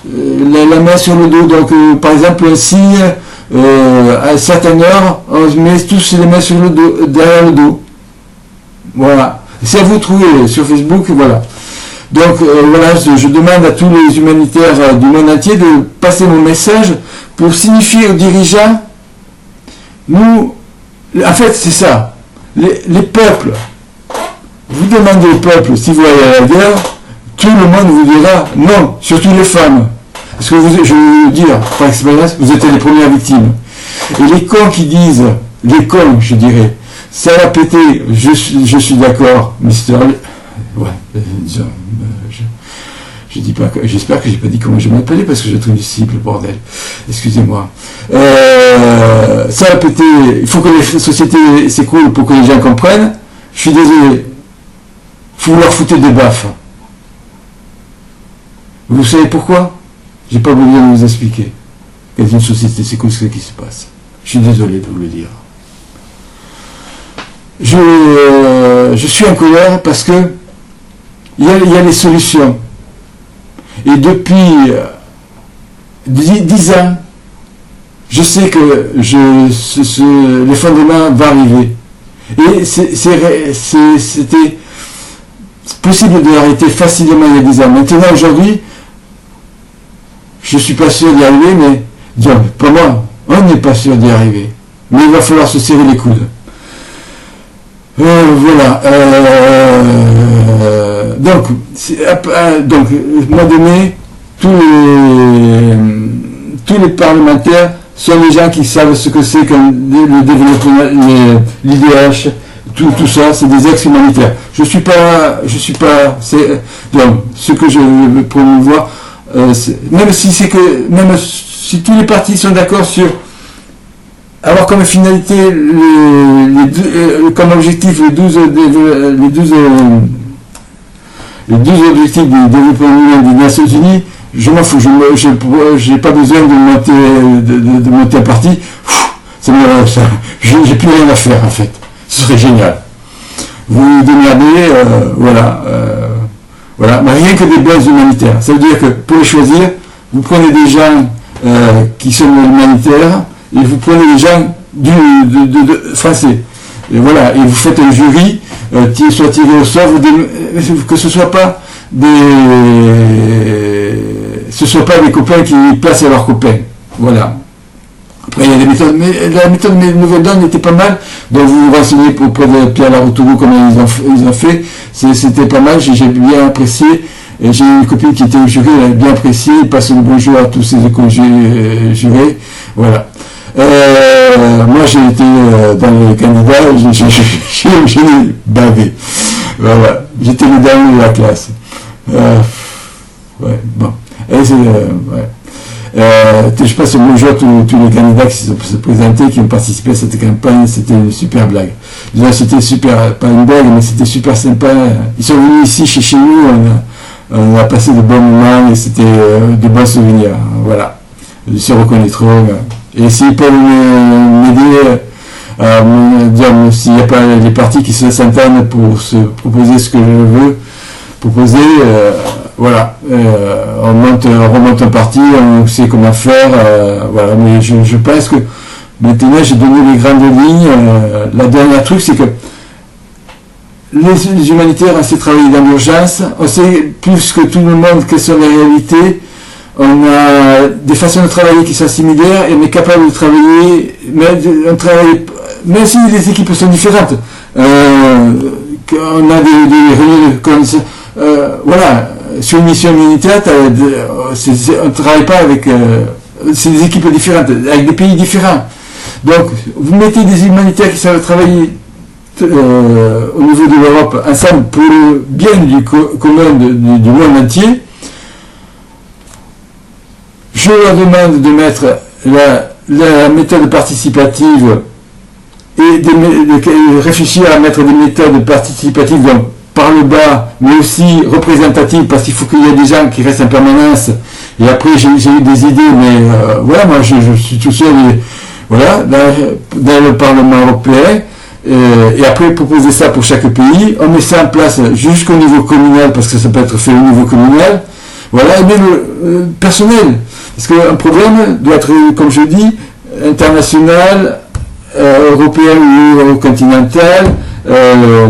la main sur le dos, donc par exemple un signe à certaines heures, on met tous les mains sur le dos, derrière le dos. Voilà, c'est à vous de trouver sur Facebook, voilà. Donc voilà, je demande à tous les humanitaires du monde entier de passer mon message pour signifier aux dirigeants, nous, en fait c'est ça, les peuples, vous demandez au peuple si vous allez à la guerre, tout le monde vous dira non, surtout les femmes. Parce que je vais vous dire, par expérience, vous êtes les premières victimes. Et les cons qui disent, les cons je dirais, ça va péter, je suis d'accord, Mister... Ouais, je dis pas, j'espère que j'ai pas dit comment je m'appelais parce que j'ai trouvé cible, bordel. Excusez-moi. Ça va péter, il faut que les sociétés s'écroulent pour que les gens comprennent. Je suis désolé. Faut leur foutre des baffes. Vous savez pourquoi? J'ai pas besoin de vous expliquer. Quand une société s'écroule, ce qui se passe. Je suis désolé de vous le dire. Je suis en colère parce que il y a les solutions. Et depuis 10 ans, je sais que l'effondrement va arriver. Et c'était possible de l'arrêter facilement il y a 10 ans. Maintenant, aujourd'hui, je ne suis pas sûr d'y arriver, mais disons, pas moi, on n'est pas sûr d'y arriver. Mais il va falloir se serrer les coudes. Voilà. Donc, au mois de mai, tous les parlementaires sont des gens qui savent ce que c'est que le développement, l'IDH, tout ça, c'est des ex-humanitaires. Je suis pas, donc, ce que je veux promouvoir, même si tous les partis sont d'accord sur avoir comme finalité, comme objectif les 12 objectifs du développement des Nations Unies, je m'en fous, j'ai pas besoin de monter un parti, j'ai plus rien à faire en fait, ce serait génial. Vous vous démerdez, voilà, mais rien que des bases humanitaires, ça veut dire que pour les choisir, vous prenez des gens qui sont humanitaires, et vous prenez les gens français, et voilà, et vous faites un jury, soit tiré au sort, que ce soit pas des copains qui placent à leurs copains, voilà. Après il y a des méthodes, mais la méthode Nouvelle-Donne était pas mal, donc vous vous renseignez auprès de Pierre Laroutourou comment ils ont fait, c'était pas mal, j'ai bien apprécié. Et j'ai une copine qui était au jury, elle a bien apprécié, il passe le bonjour à tous ces jurés, voilà. Moi, j'ai été dans les candidats, j'ai bavé. Voilà, j'étais le dernier de la classe. Ouais, bon. Et ouais. Je passe bonjour à tous les candidats qui se présentaient, qui ont participé à cette campagne. C'était une super blague. C'était super, pas une blague, mais c'était super sympa. Ils sont venus ici, chez nous, on a passé de bons moments et c'était de bons souvenirs. Voilà. Ils se reconnaîtront. Et s'ils peuvent m'aider à me dire s'il n'y a pas les partis qui se s'entendent pour se proposer ce que je veux proposer, voilà, on remonte un parti, on sait comment faire, voilà, mais je pense que maintenant j'ai donné les grandes lignes. La dernière truc, c'est que les humanitaires, on sait travailler dans l'urgence, on sait plus que tout le monde quelles sont les réalités, on a des façons de travailler qui sont similaires et on est capable de travailler, même si les équipes sont différentes. On a des réunions voilà, sur une mission militaire, on ne travaille pas avec... c'est des équipes différentes, avec des pays différents. Donc, vous mettez des humanitaires qui savent travailler au niveau de l'Europe ensemble pour le bien du commun du monde entier. Je leur demande de mettre la méthode participative et de réfléchir à mettre des méthodes participatives donc, par le bas, mais aussi représentatives, parce qu'il faut qu'il y ait des gens qui restent en permanence. Et après, j'ai eu des idées, mais voilà, moi je suis tout seul, voilà, dans le Parlement européen. Et après, proposer ça pour chaque pays. On met ça en place jusqu'au niveau communal, parce que ça peut être fait au niveau communal. Voilà, et même personnel. Parce qu'un problème doit être, comme je dis, international, européen ou continental,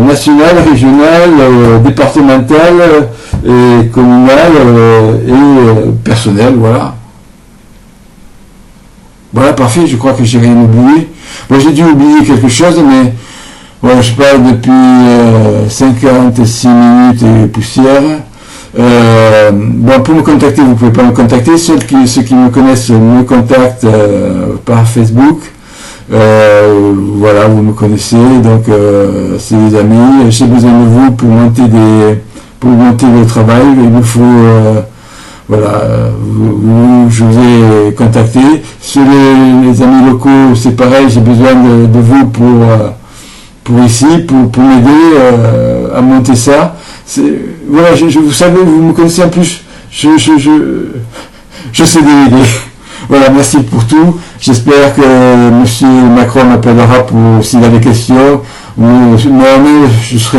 national, régional, départemental, et communal et personnel, voilà. Voilà, parfait, je crois que j'ai rien oublié. Moi, j'ai dû oublier quelque chose, mais voilà, je parle depuis 56 minutes et poussière. Bon, pour me contacter, vous pouvez pas me contacter. Ceux qui me connaissent me contactent par Facebook. Voilà, vous me connaissez, donc c'est des amis. J'ai besoin de vous pour monter le travail. Il me faut, voilà, je vous ai contacté. Sur les amis locaux, c'est pareil. J'ai besoin de vous pour ici, pour m'aider à monter ça. Voilà, vous savez, vous me connaissez en plus. Je sais déléguer. Voilà, merci pour tout. J'espère que M. Macron m'appellera pour s'il a des questions. Moi-même, je serais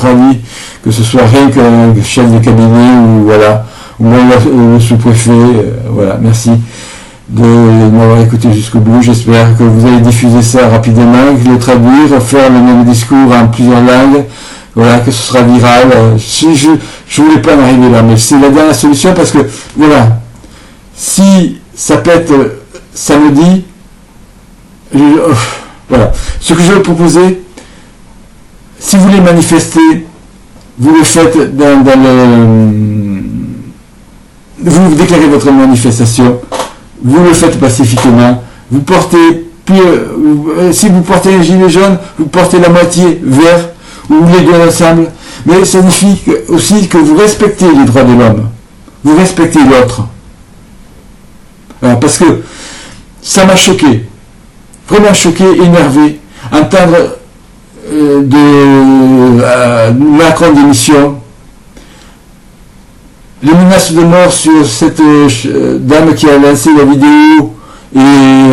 ravi que ce soit rien qu'un chef de cabinet ou voilà, ou même le sous-préfet. Voilà, merci de m'avoir écouté jusqu'au bout. J'espère que vous allez diffuser ça rapidement, le traduire, faire le même discours en plusieurs langues. Voilà, que ce sera viral. Je voulais pas en arriver là, mais c'est la dernière solution parce que, voilà, si ça pète samedi, voilà. Ce que je vais proposer, si vous voulez manifester, vous le faites vous déclarez votre manifestation, vous le faites pacifiquement, vous portez, si vous portez un gilet jaune, vous portez la moitié vert, ou les deux ensemble, mais ça signifie aussi que vous respectez les droits de l'homme, vous respectez l'autre. Parce que ça m'a choqué, vraiment choqué, énervé, entendre Macron démission, les menaces de mort sur cette dame qui a lancé la vidéo, et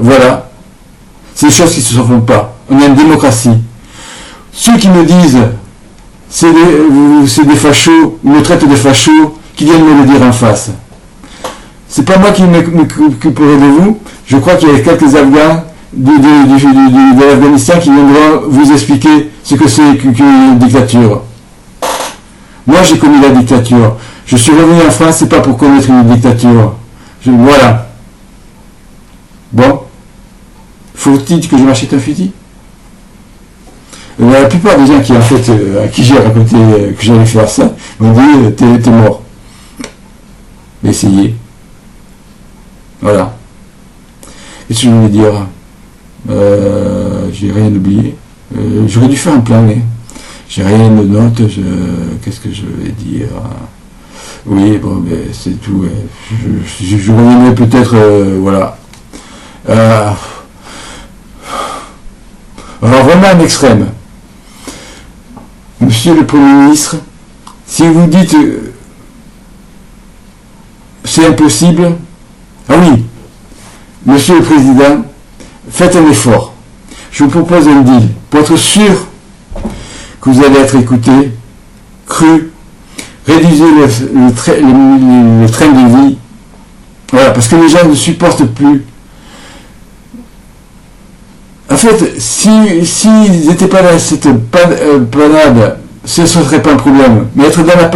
voilà, c'est des choses qui ne se font pas. On est en démocratie. Ceux qui me disent c'est des fachos, ils me traitent de fachos, qui viennent me le dire en face. C'est pas moi qui m'occuperai de vous. Je crois qu'il y a quelques Afghans de l'Afghanistan qui viendront vous expliquer ce que c'est qu'une dictature. Moi, j'ai connu la dictature. Je suis revenu en France, c'est pas pour connaître une dictature. Voilà. Bon. Faut-il que je m'achète un fusil? La plupart des gens qui, en fait, à qui j'ai raconté que j'allais faire ça, m'ont dit t'es mort. Essayez. Voilà. que je voulais dire? J'ai rien oublié. J'aurais dû faire un plan, mais j'ai rien de note. Qu'est-ce que je vais dire? Oui, bon, mais c'est tout. Je reviendrai peut-être, voilà. Alors vraiment un extrême. Monsieur le Premier ministre, si vous dites c'est impossible, ah oui, Monsieur le Président, faites un effort. Je vous propose un deal pour être sûr que vous allez être écouté, cru, réduisez le train de vie. Voilà, parce que les gens ne supportent plus. En fait, s'ils n'étaient pas dans cette panade, ce ne serait pas un problème. Mais être dans la panade,